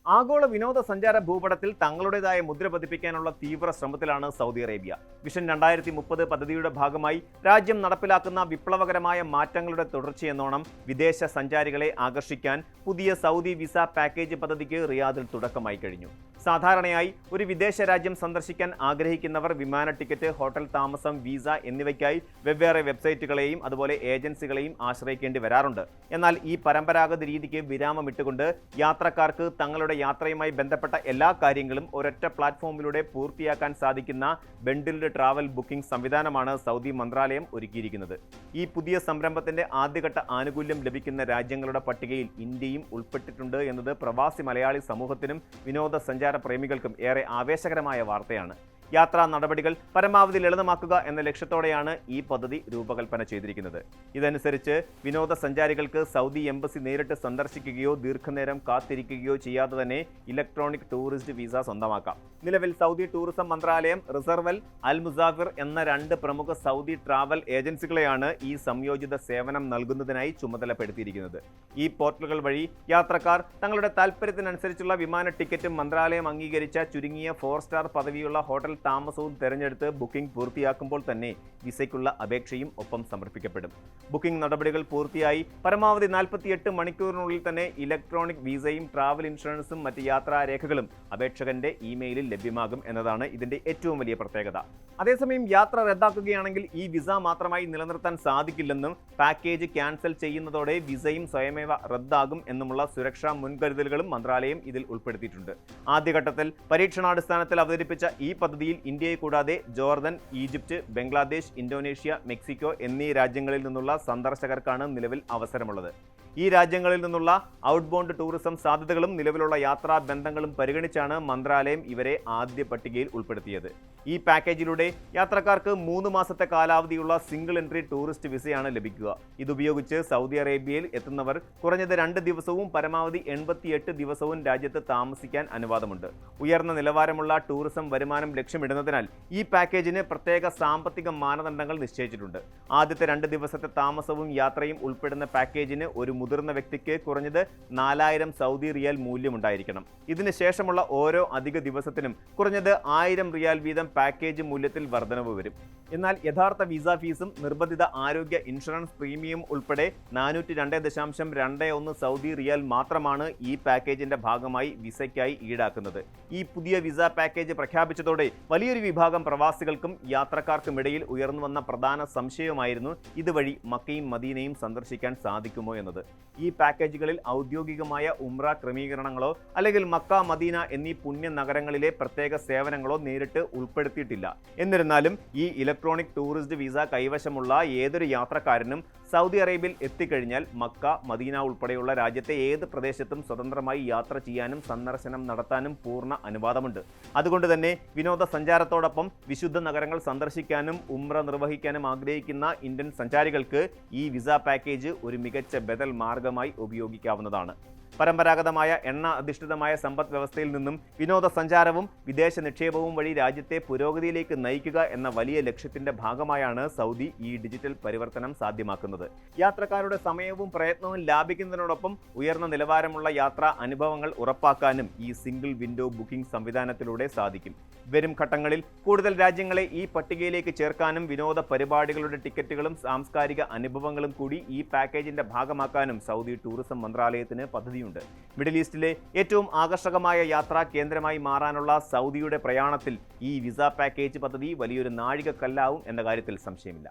ആഗോള വിനോദസഞ്ചാര ഭൂപടത്തിൽ തങ്ങളുടേതായ മുദ്ര പതിപ്പിക്കാനുള്ള തീവ്ര ശ്രമത്തിലാണ് സൗദി അറേബ്യ. വിഷൻ 2030 പദ്ധതിയുടെ ഭാഗമായി രാജ്യം നടപ്പിലാക്കുന്ന വിപ്ലവകരമായ മാറ്റങ്ങളുടെ തുടർച്ചയെന്നോണം വിദേശ സഞ്ചാരികളെ ആകർഷിക്കാൻ പുതിയ സൗദി വിസ പാക്കേജ് പദ്ധതിക്ക് റിയാദിൽ തുടക്കമായി കഴിഞ്ഞു. സാധാരണയായി ഒരു വിദേശ രാജ്യം സന്ദർശിക്കാൻ ആഗ്രഹിക്കുന്നവർ വിമാന ടിക്കറ്റ്, ഹോട്ടൽ താമസം, വിസ എന്നിവയ്ക്കായി വെവ്വേറെ വെബ്സൈറ്റുകളെയും അതുപോലെ ഏജൻസികളെയും ആശ്രയിക്കേണ്ടി വരാറുണ്ട്. എന്നാൽ ഈ പരമ്പരാഗത രീതിക്ക് വിരാമമിട്ടുകൊണ്ട് യാത്രക്കാർക്ക് തങ്ങളുടെ യാത്രയുമായി ബന്ധപ്പെട്ട എല്ലാ കാര്യങ്ങളും ഒരൊറ്റ പ്ലാറ്റ്ഫോമിലൂടെ പൂർത്തിയാക്കാൻ സാധിക്കുന്ന ബണ്ടിൽഡ് ട്രാവൽ ബുക്കിംഗ് സംവിധാനമാണ് സൗദി മന്ത്രാലയം ഒരുക്കിയിരിക്കുന്നത്. ഈ പുതിയ സംരംഭത്തിന്റെ ആദ്യഘട്ട ആനുകൂല്യം ലഭിക്കുന്ന രാജ്യങ്ങളുടെ പട്ടികയിൽ ഇന്ത്യയും ഉൾപ്പെട്ടിട്ടുണ്ട് എന്നത് പ്രവാസി മലയാളി സമൂഹത്തിനും വിനോദസഞ്ചാര പ്രേമികൾക്കും ഏറെ ആവേശകരമായ വാർത്തയാണ്. യാത്രാ നടപടികൾ പരമാവധി ലളിതമാക്കുക എന്ന ലക്ഷ്യത്തോടെയാണ് ഈ പദ്ധതി രൂപകൽപ്പന ചെയ്തിരിക്കുന്നത്. ഇതനുസരിച്ച് വിനോദസഞ്ചാരികൾക്ക് സൗദി എംബസി നേരിട്ട് സന്ദർശിക്കുകയോ ദീർഘനേരം കാത്തിരിക്കുകയോ ചെയ്യാതെ തന്നെ ഇലക്ട്രോണിക് ടൂറിസ്റ്റ് വിസ സ്വന്തമാക്കാം. നിലവിൽ സൗദി ടൂറിസം മന്ത്രാലയം, റിസർവൽ, അൽ മുസാഫിർ എന്ന 2 പ്രമുഖ സൗദി ട്രാവൽ ഏജൻസികളെയാണ് ഈ സംയോജിത സേവനം നൽകുന്നതിനായി ചുമതലപ്പെടുത്തിയിരിക്കുന്നത്. ഈ പോർട്ടലുകൾ വഴി യാത്രക്കാർ തങ്ങളുടെ താൽപ്പര്യത്തിനനുസരിച്ചുള്ള വിമാന ടിക്കറ്റും മന്ത്രാലയം അംഗീകരിച്ച ചുരുങ്ങിയ 4 സ്റ്റാർ പദവിയുള്ള ഹോട്ടൽ താമസവും തിരഞ്ഞെടുത്ത് ബുക്കിംഗ് പൂർത്തിയാക്കുമ്പോൾ തന്നെ വിസയ്ക്കുള്ള അപേക്ഷയും ഒപ്പം സമർപ്പിക്കപ്പെടും. ബുക്കിംഗ് നടപടികൾ പൂർത്തിയായി പരമാവധി 48 മണിക്കൂറിനുള്ളിൽ തന്നെ ഇലക്ട്രോണിക് വിസയും ട്രാവൽ ഇൻഷുറൻസും മറ്റ് യാത്രാരേഖകളും അപേക്ഷകന്റെ ഇമെയിലിൽ ലഭ്യമാകും എന്നതാണ് ഇതിന്റെ ഏറ്റവും വലിയ പ്രത്യേകത. അതേസമയം യാത്ര റദ്ദാക്കുകയാണെങ്കിൽ ഈ വിസ മാത്രമായി നിലനിർത്താൻ സാധിക്കില്ലെന്നും പാക്കേജ് ക്യാൻസൽ ചെയ്യുന്നതോടെ വിസയും സ്വയമേവ റദ്ദാകും എന്നുമുള്ള സുരക്ഷാ മുൻകരുതലുകളും മന്ത്രാലയം ഇതിൽ ഉൾപ്പെടുത്തിയിട്ടുണ്ട്. ആദ്യഘട്ടത്തിൽ പരീക്ഷണാടിസ്ഥാനത്തിൽ അവതരിപ്പിച്ച ഈ പദ്ധതിയിൽ ഇന്ത്യയെ കൂടാതെ Jordan, Egypt, Bangladesh, Indonesia, Mexico എന്നീ രാജ്യങ്ങളിൽ നിന്നുള്ള സന്ദർശകർക്കാണ് നിലവിൽ അവസരമുള്ളത്. ഈ രാജ്യങ്ങളിൽ നിന്നുള്ള ഔട്ട്ബൗണ്ട് ടൂറിസം സാധ്യതകളും നിലവിലുള്ള യാത്രാ ബന്ധങ്ങളും പരിഗണിച്ചാണ് മന്ത്രാലയം ഇവരെ ആദ്യ പട്ടികയിൽ ഉൾപ്പെടുത്തിയത്. ഈ പാക്കേജിലൂടെ യാത്രക്കാർക്ക് 3 മാസത്തെ കാലാവധിയുള്ള സിംഗിൾ എൻട്രി ടൂറിസ്റ്റ് വിസയാണ് ലഭിക്കുക. ഇതുപയോഗിച്ച് സൗദി അറേബ്യയിൽ എത്തുന്നവർ കുറഞ്ഞത് 2 ദിവസവും പരമാവധി 88 ദിവസവും രാജ്യത്ത് താമസിക്കാൻ അനുവാദമുണ്ട്. ഉയർന്ന നിലവാരമുള്ള ടൂറിസം വരുമാനം ലക്ഷ്യമിടുന്നതിനാൽ ഈ പാക്കേജിന് പ്രത്യേക സാമ്പത്തിക മാനദണ്ഡങ്ങൾ നിശ്ചയിച്ചിട്ടുണ്ട്. ആദ്യത്തെ 2 ദിവസത്തെ താമസവും യാത്രയും ഉൾപ്പെടുന്ന പാക്കേജിന് ഒരു മുതിർന്ന വ്യക്തിക്ക് കുറഞ്ഞത് 4000 സൗദി റിയാൽ മൂല്യമുണ്ടായിരിക്കണം. ഇതിന് ശേഷമുള്ള ഓരോ അധിക ദിവസത്തിനും കുറഞ്ഞത് 1000 റിയാൽ വീതം പാക്കേജ് മൂല്യത്തിൽ വർധനവ് വരും. എന്നാൽ യഥാർത്ഥ വിസ ഫീസും നിർബന്ധിത ആരോഗ്യ ഇൻഷുറൻസ് പ്രീമിയം ഉൾപ്പെടെ 402.21 സൗദി റിയാൽ മാത്രമാണ് ഈ പാക്കേജിന്റെ ഭാഗമായി വിസയ്ക്കായി ഈടാക്കുന്നത്. ഈ പുതിയ വിസ പാക്കേജ് പ്രഖ്യാപിച്ചതോടെ വലിയൊരു വിഭാഗം പ്രവാസികൾക്കും യാത്രക്കാർക്കുമിടയിൽ ഉയർന്നു വന്ന പ്രധാന സംശയമായിരുന്നു ഇതുവഴി മക്കയും മദീനയും സന്ദർശിക്കാൻ സാധിക്കുമോ എന്നത്. ഈ പാക്കേജുകളിൽ ഔദ്യോഗികമായ ഉംറ ക്രമീകരണങ്ങളോ അല്ലെങ്കിൽ മക്ക, മദീന എന്നീ പുണ്യ നഗരങ്ങളിലെ പ്രത്യേക സേവനങ്ങളോ നേരിട്ട് ഉൾപ്പെടുത്തി ഉൾപ്പെടുത്തിയിട്ടില്ല. എന്നിരുന്നാലും ഈ ഇലക്ട്രോണിക് ടൂറിസ്റ്റ് വിസ കൈവശമുള്ള ഏതൊരു യാത്രക്കാരനും സൗദി അറേബ്യയിൽ എത്തിക്കഴിഞ്ഞാൽ മക്ക, മദീന ഉൾപ്പെടെയുള്ള രാജ്യത്തെ ഏത് പ്രദേശത്തും സ്വതന്ത്രമായി യാത്ര ചെയ്യാനും സന്ദർശനം നടത്താനും പൂർണ്ണ അനുവാദമുണ്ട്. അതുകൊണ്ട് തന്നെ വിനോദസഞ്ചാരത്തോടൊപ്പം വിശുദ്ധ നഗരങ്ങൾ സന്ദർശിക്കാനും ഉംറ നിർവഹിക്കാനും ആഗ്രഹിക്കുന്ന ഇന്ത്യൻ സഞ്ചാരികൾക്ക് ഈ വിസ പാക്കേജ് ഒരു മികച്ച ബദൽ മാർഗമായി ഉപയോഗിക്കാവുന്നതാണ്. പരമ്പരാഗതമായ എണ്ണ അധിഷ്ഠിതമായ സമ്പദ് വ്യവസ്ഥയിൽ നിന്നും വിനോദസഞ്ചാരവും വിദേശ നിക്ഷേപവും വഴി രാജ്യത്തെ പുരോഗതിയിലേക്ക് നയിക്കുക എന്ന വലിയ ലക്ഷ്യത്തിന്റെ ഭാഗമായാണ് സൗദി ഈ ഡിജിറ്റൽ പരിവർത്തനം സാധ്യമാക്കുന്നത്. യാത്രക്കാരുടെ സമയവും പ്രയത്നവും ലാഭിക്കുന്നതിനോടൊപ്പം ഉയർന്ന നിലവാരമുള്ള യാത്രാ അനുഭവങ്ങൾ ഉറപ്പാക്കാനും ഈ സിംഗിൾ വിൻഡോ ബുക്കിംഗ് സംവിധാനത്തിലൂടെ സാധിക്കും. വരും ഘട്ടങ്ങളിൽ കൂടുതൽ രാജ്യങ്ങളെ ഈ പട്ടികയിലേക്ക് ചേർക്കാനും വിനോദ പരിപാടികളുടെ ടിക്കറ്റുകളും സാംസ്കാരിക അനുഭവങ്ങളും കൂടി ഈ പാക്കേജിന്റെ ഭാഗമാക്കാനും സൗദി ടൂറിസം മന്ത്രാലയത്തിന് പദ്ധതിയുണ്ട്. മിഡിൽ ഈസ്റ്റിലെ ഏറ്റവും ആകർഷകമായ യാത്രാ കേന്ദ്രമായി മാറാനുള്ള സൗദിയുടെ പ്രയാണത്തിൽ ഈ വിസ പാക്കേജ് പദ്ധതി വലിയൊരു നാഴികക്കല്ലാവും എന്ന കാര്യത്തിൽ സംശയമില്ല.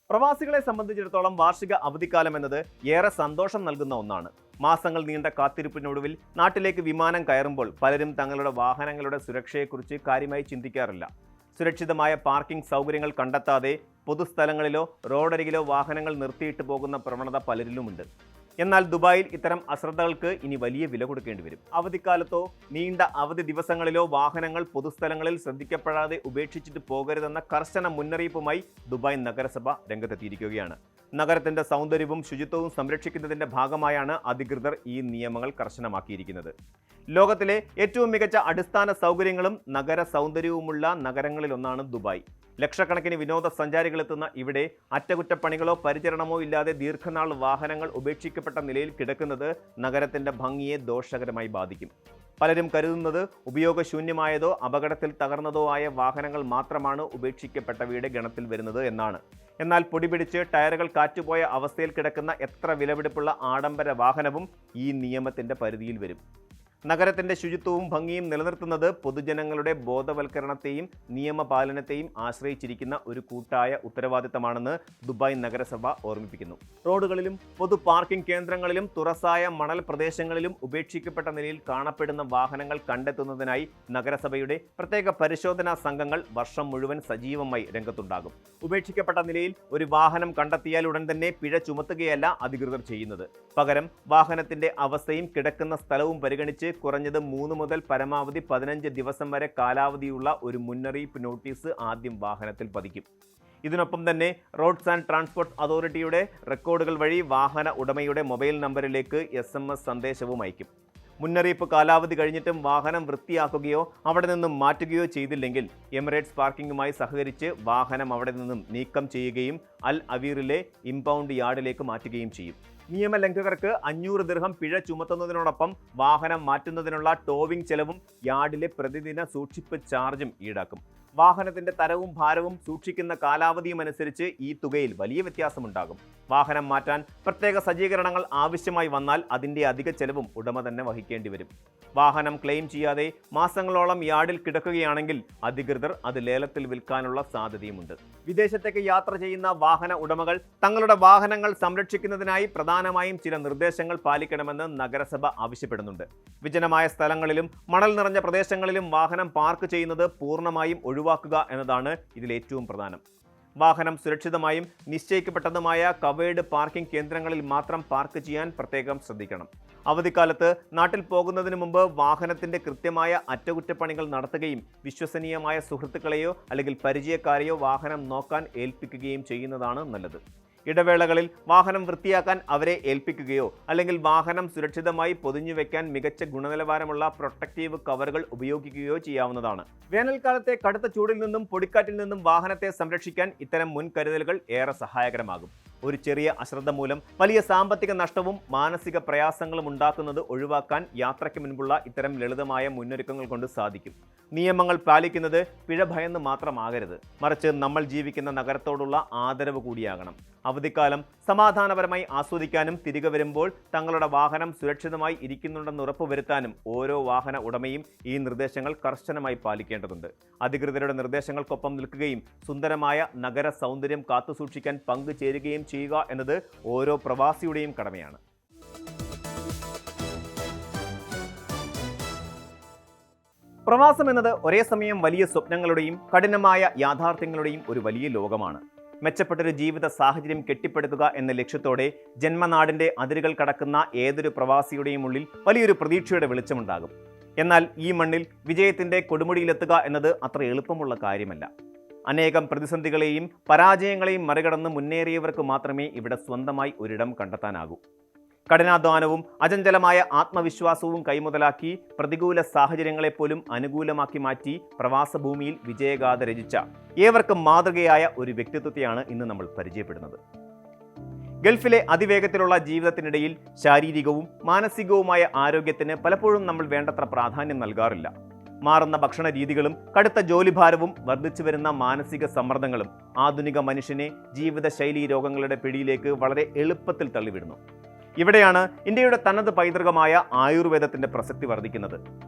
പ്രവാസികളെ സംബന്ധിച്ചിടത്തോളം വാർഷിക അവധിക്കാലം എന്നത് ഏറെ സന്തോഷം നൽകുന്ന ഒന്നാണ്. മാസങ്ങൾ നീണ്ട കാത്തിരിപ്പിനൊടുവിൽ നാട്ടിലേക്ക് വിമാനം കയറുമ്പോൾ പലരും തങ്ങളുടെ വാഹനങ്ങളുടെ സുരക്ഷയെക്കുറിച്ച് കാര്യമായി ചിന്തിക്കാറില്ല. സുരക്ഷിതമായ പാർക്കിംഗ് സൗകര്യങ്ങൾ കണ്ടെത്താതെ പൊതുസ്ഥലങ്ങളിലോ റോഡരികിലോ വാഹനങ്ങൾ നിർത്തിയിട്ട് പോകുന്ന പ്രവണത പലരിലുമുണ്ട്. എന്നാൽ ദുബായിൽ ഇത്തരം അശ്രദ്ധകൾക്ക് ഇനി വലിയ വില കൊടുക്കേണ്ടി വരും. അവധിക്കാലത്തോ നീണ്ട അവധി ദിവസങ്ങളിലോ വാഹനങ്ങൾ പൊതുസ്ഥലങ്ങളിൽ ശ്രദ്ധിക്കപ്പെടാതെ ഉപേക്ഷിച്ചിട്ട് പോകരുതെന്ന കർശന മുന്നറിയിപ്പുമായി ദുബായ് നഗരസഭ രംഗത്തെത്തിയിരിക്കുകയാണ്. നഗരത്തിന്റെ സൗന്ദര്യവും ശുചിത്വവും സംരക്ഷിക്കുന്നതിന്റെ ഭാഗമായാണ് അധികൃതർ ഈ നിയമങ്ങൾ കർശനമാക്കിയിരിക്കുന്നത്. ലോകത്തിലെ ഏറ്റവും മികച്ച അടിസ്ഥാന സൗകര്യങ്ങളും നഗര സൗന്ദര്യവുമുള്ള നഗരങ്ങളിലൊന്നാണ് ദുബായ്. ലക്ഷക്കണക്കിന് വിനോദസഞ്ചാരികളെത്തുന്ന ഇവിടെ അറ്റകുറ്റപ്പണികളോ പരിചരണമോ ഇല്ലാതെ ദീർഘനാൾ വാഹനങ്ങൾ ഉപേക്ഷിക്കപ്പെട്ട നിലയിൽ കിടക്കുന്നത് നഗരത്തിന്റെ ഭംഗിയെ ദോഷകരമായി ബാധിക്കും. പലരും കരുതുന്നത് ഉപയോഗശൂന്യമായതോ അപകടത്തിൽ തകർന്നതോ ആയ വാഹനങ്ങൾ മാത്രമാണ് ഉപേക്ഷിക്കപ്പെട്ടവയുടെ ഗണത്തിൽ വരുന്നത് എന്നാണ്. എന്നാൽ പൊടിപിടിച്ച് ടയറുകൾ കാറ്റുപോയ അവസ്ഥയിൽ കിടക്കുന്ന എത്ര വിലപിടിപ്പുള്ള ആഡംബര വാഹനവും ഈ നിയമത്തിന്റെ പരിധിയിൽ വരും. നഗരത്തിന്റെ ശുചിത്വവും ഭംഗിയും നിലനിർത്തുന്നത് പൊതുജനങ്ങളുടെ ബോധവൽക്കരണത്തെയും നിയമപാലനത്തെയും ആശ്രയിച്ചിരിക്കുന്ന ഒരു കൂട്ടായ ഉത്തരവാദിത്തമാണെന്ന് ദുബായ് നഗരസഭ ഓർമ്മിപ്പിക്കുന്നു. റോഡുകളിലും പൊതു പാർക്കിംഗ് കേന്ദ്രങ്ങളിലും തുറസായ മണൽ പ്രദേശങ്ങളിലും ഉപേക്ഷിക്കപ്പെട്ട നിലയിൽ കാണപ്പെടുന്ന വാഹനങ്ങൾ കണ്ടെത്തുന്നതിനായി നഗരസഭയുടെ പ്രത്യേക പരിശോധനാ സംഘങ്ങൾ വർഷം മുഴുവൻ സജീവമായി രംഗത്തുണ്ടാകും. ഉപേക്ഷിക്കപ്പെട്ട നിലയിൽ ഒരു വാഹനം കണ്ടെത്തിയാൽ ഉടൻ തന്നെ പിഴ ചുമത്തുകയല്ല അധികൃതർ ചെയ്യുന്നത്. പകരം വാഹനത്തിന്റെ അവസ്ഥയും കിടക്കുന്ന സ്ഥലവും പരിഗണിച്ച് കുറഞ്ഞത് 3 മുതൽ പരമാവധി 15 ദിവസം വരെ കാലാവധിയുള്ള ഒരു മുന്നറിയിപ്പ് നോട്ടീസ് ആദ്യം വാഹനത്തിൽ പതിക്കും. ഇതിനൊപ്പം തന്നെ റോഡ്സ് ആൻഡ് ട്രാൻസ്പോർട്ട് അതോറിറ്റിയുടെ റെക്കോർഡുകൾ വഴി വാഹന ഉടമയുടെ മൊബൈൽ നമ്പറിലേക്ക് SMS സന്ദേശവും അയക്കും. മുന്നറിയിപ്പ് കാലാവധി കഴിഞ്ഞിട്ടും വാഹനം വൃത്തിയാക്കുകയോ അവിടെ നിന്നും മാറ്റുകയോ ചെയ്തില്ലെങ്കിൽ എമിറേറ്റ്സ് പാർക്കിംഗുമായി സഹകരിച്ച് വാഹനം അവിടെ നിന്നും നീക്കം ചെയ്യുകയും അൽ അവീറിലെ ഇംപൗണ്ട് യാർഡിലേക്ക് മാറ്റുകയും ചെയ്യും. നിയമലംഘകർക്ക് 500 ദിർഹം പിഴ ചുമത്തുന്നതിനോടൊപ്പം വാഹനം മാറ്റുന്നതിനുള്ള ടോവിംഗ് ചെലവും യാർഡിലെ പ്രതിദിന സൂക്ഷിപ്പ് ചാർജും ഈടാക്കും. വാഹനത്തിന്റെ തരവും ഭാരവും സൂക്ഷിക്കുന്ന കാലാവധിയും അനുസരിച്ച് ഈ തുകയിൽ വലിയ വ്യത്യാസമുണ്ടാകും. വാഹനം മാറ്റാൻ പ്രത്യേക സജ്ജീകരണങ്ങൾ ആവശ്യമായി വന്നാൽ അതിന്റെ അധിക ചെലവും ഉടമ തന്നെ വഹിക്കേണ്ടി വരും. വാഹനം ക്ലെയിം ചെയ്യാതെ മാസങ്ങളോളം യാർഡിൽ കിടക്കുകയാണെങ്കിൽ അധികൃതർ അത് ലേലത്തിൽ വിൽക്കാനുള്ള സാധ്യതയുമുണ്ട്. വിദേശത്തേക്ക് യാത്ര ചെയ്യുന്ന വാഹന ഉടമകൾ തങ്ങളുടെ വാഹനങ്ങൾ സംരക്ഷിക്കുന്നതിനായി പ്രധാനമായും ചില നിർദ്ദേശങ്ങൾ പാലിക്കണമെന്ന് നഗരസഭ ആവശ്യപ്പെടുന്നുണ്ട്. വിജനമായ സ്ഥലങ്ങളിലും മണൽ നിറഞ്ഞ പ്രദേശങ്ങളിലും വാഹനം പാർക്ക് ചെയ്യുന്നത് പൂർണ്ണമായും ഒഴിവാക്കുക എന്നതാണ് ഇതിൽ ഏറ്റവും പ്രധാനം. വാഹനം സുരക്ഷിതമായും നിശ്ചയിക്കപ്പെട്ടതുമായ കവേർഡ് പാർക്കിംഗ് കേന്ദ്രങ്ങളിൽ മാത്രം പാർക്ക് ചെയ്യാൻ പ്രത്യേകം ശ്രദ്ധിക്കണം. അവധിക്കാലത്ത് നാട്ടിൽ പോകുന്നതിന് മുമ്പ് വാഹനത്തിന്റെ കൃത്യമായ അറ്റകുറ്റപ്പണികൾ നടത്തുകയും വിശ്വസനീയമായ സുഹൃത്തുക്കളെയോ അല്ലെങ്കിൽ പരിചയക്കാരെയോ വാഹനം നോക്കാൻ ഏൽപ്പിക്കുകയും ചെയ്യുന്നതാണ് നല്ലത്. ഇടവേളകളിൽ വാഹനം വൃത്തിയാക്കാൻ അവരെ ഏൽപ്പിക്കുകയോ അല്ലെങ്കിൽ വാഹനം സുരക്ഷിതമായി പൊതിഞ്ഞുവെക്കാൻ മികച്ച ഗുണനിലവാരമുള്ള പ്രൊട്ടക്റ്റീവ് കവറുകൾ ഉപയോഗിക്കുകയോ ചെയ്യാവുന്നതാണ്. വേനൽക്കാലത്തെ കടുത്ത ചൂടിൽ നിന്നും പൊടിക്കാറ്റിൽ നിന്നും വാഹനത്തെ സംരക്ഷിക്കാൻ ഇത്തരം മുൻകരുതലുകൾ ഏറെ സഹായകരമാകും. ഒരു ചെറിയ അശ്രദ്ധ മൂലം വലിയ സാമ്പത്തിക നഷ്ടവും മാനസിക പ്രയാസങ്ങളും ഉണ്ടാക്കുന്നത് ഒഴിവാക്കാൻ യാത്രയ്ക്ക് മുൻപുള്ള ഇത്തരം ലളിതമായ മുന്നൊരുക്കങ്ങൾ കൊണ്ട് സാധിക്കും. നിയമങ്ങൾ പാലിക്കുന്നത് പിഴ ഭയന്ന് മാത്രമാകരുത്, മറിച്ച് നമ്മൾ ജീവിക്കുന്ന നഗരത്തോടുള്ള ആദരവ് കൂടിയാകണം. അവധിക്കാലം സമാധാനപരമായി ആസ്വദിക്കാനും തിരികെ വരുമ്പോൾ തങ്ങളുടെ വാഹനം സുരക്ഷിതമായി ഇരിക്കുന്നുണ്ടെന്ന് ഉറപ്പുവരുത്താനും ഓരോ വാഹന ഉടമയും ഈ നിർദ്ദേശങ്ങൾ കർശനമായി പാലിക്കേണ്ടതുണ്ട്. അധികൃതരുടെ നിർദ്ദേശങ്ങൾക്കൊപ്പം നിൽക്കുകയും സുന്ദരമായ നഗര സൗന്ദര്യം കാത്തുസൂക്ഷിക്കാൻ പങ്കുചേരുകയും ചെയ്യുക എന്നത് ഓരോ പ്രവാസിയുടെയും കടമയാണ്. പ്രവാസം എന്നത് ഒരേ സമയം വലിയ സ്വപ്നങ്ങളുടെയും കഠിനമായ യാഥാർത്ഥ്യങ്ങളുടെയും ഒരു വലിയ ലോകമാണ്. മെച്ചപ്പെട്ടൊരു ജീവിത സാഹചര്യം കെട്ടിപ്പടുക്കുക എന്ന ലക്ഷ്യത്തോടെ ജന്മനാടിന്റെ അതിരുകൾ കടക്കുന്ന ഏതൊരു പ്രവാസിയുടെയും ഉള്ളിൽ വലിയൊരു പ്രതീക്ഷയുടെ വെളിച്ചമുണ്ടാകും. എന്നാൽ ഈ മണ്ണിൽ വിജയത്തിന്റെ കൊടുമുടിയിലെത്തുക എന്നത് അത്ര എളുപ്പമുള്ള കാര്യമല്ല. അനേകം പ്രതിസന്ധികളെയും പരാജയങ്ങളെയും മറികടന്ന് മുന്നേറിയവർക്ക് മാത്രമേ ഇവിടെ സ്വന്തമായി ഒരിടം കണ്ടെത്താനാകൂ. കഠിനാധ്വാനവും അചഞ്ചലമായ ആത്മവിശ്വാസവും കൈമുതലാക്കി പ്രതികൂല സാഹചര്യങ്ങളെപ്പോലും അനുകൂലമാക്കി മാറ്റി പ്രവാസഭൂമിയിൽ വിജയഗാഥ രചിച്ച ഏവർക്കും മാതൃകയായ ഒരു വ്യക്തിത്വത്തെയാണ് ഇന്ന് നമ്മൾ പരിചയപ്പെടുന്നത്. ഗൾഫിലെ അതിവേഗത്തിലുള്ള ജീവിതത്തിനിടയിൽ ശാരീരികവും മാനസികവുമായ ആരോഗ്യത്തിന് പലപ്പോഴും നമ്മൾ വേണ്ടത്ര പ്രാധാന്യം നൽകാറില്ല. മാറുന്ന ഭക്ഷണ രീതികളും കടുത്ത ജോലിഭാരവും വർദ്ധിച്ചു വരുന്ന മാനസിക സമ്മർദ്ദങ്ങളും ആധുനിക മനുഷ്യനെ ജീവിതശൈലി രോഗങ്ങളുടെ പിടിയിലേക്ക് വളരെ എളുപ്പത്തിൽ തള്ളിവിടുന്നു. ഇവിടെയാണ് ഇന്ത്യയുടെ തനത് പൈതൃകമായ ആയുർവേദത്തിന്റെ പ്രസക്തി വർദ്ധിക്കുന്നത്.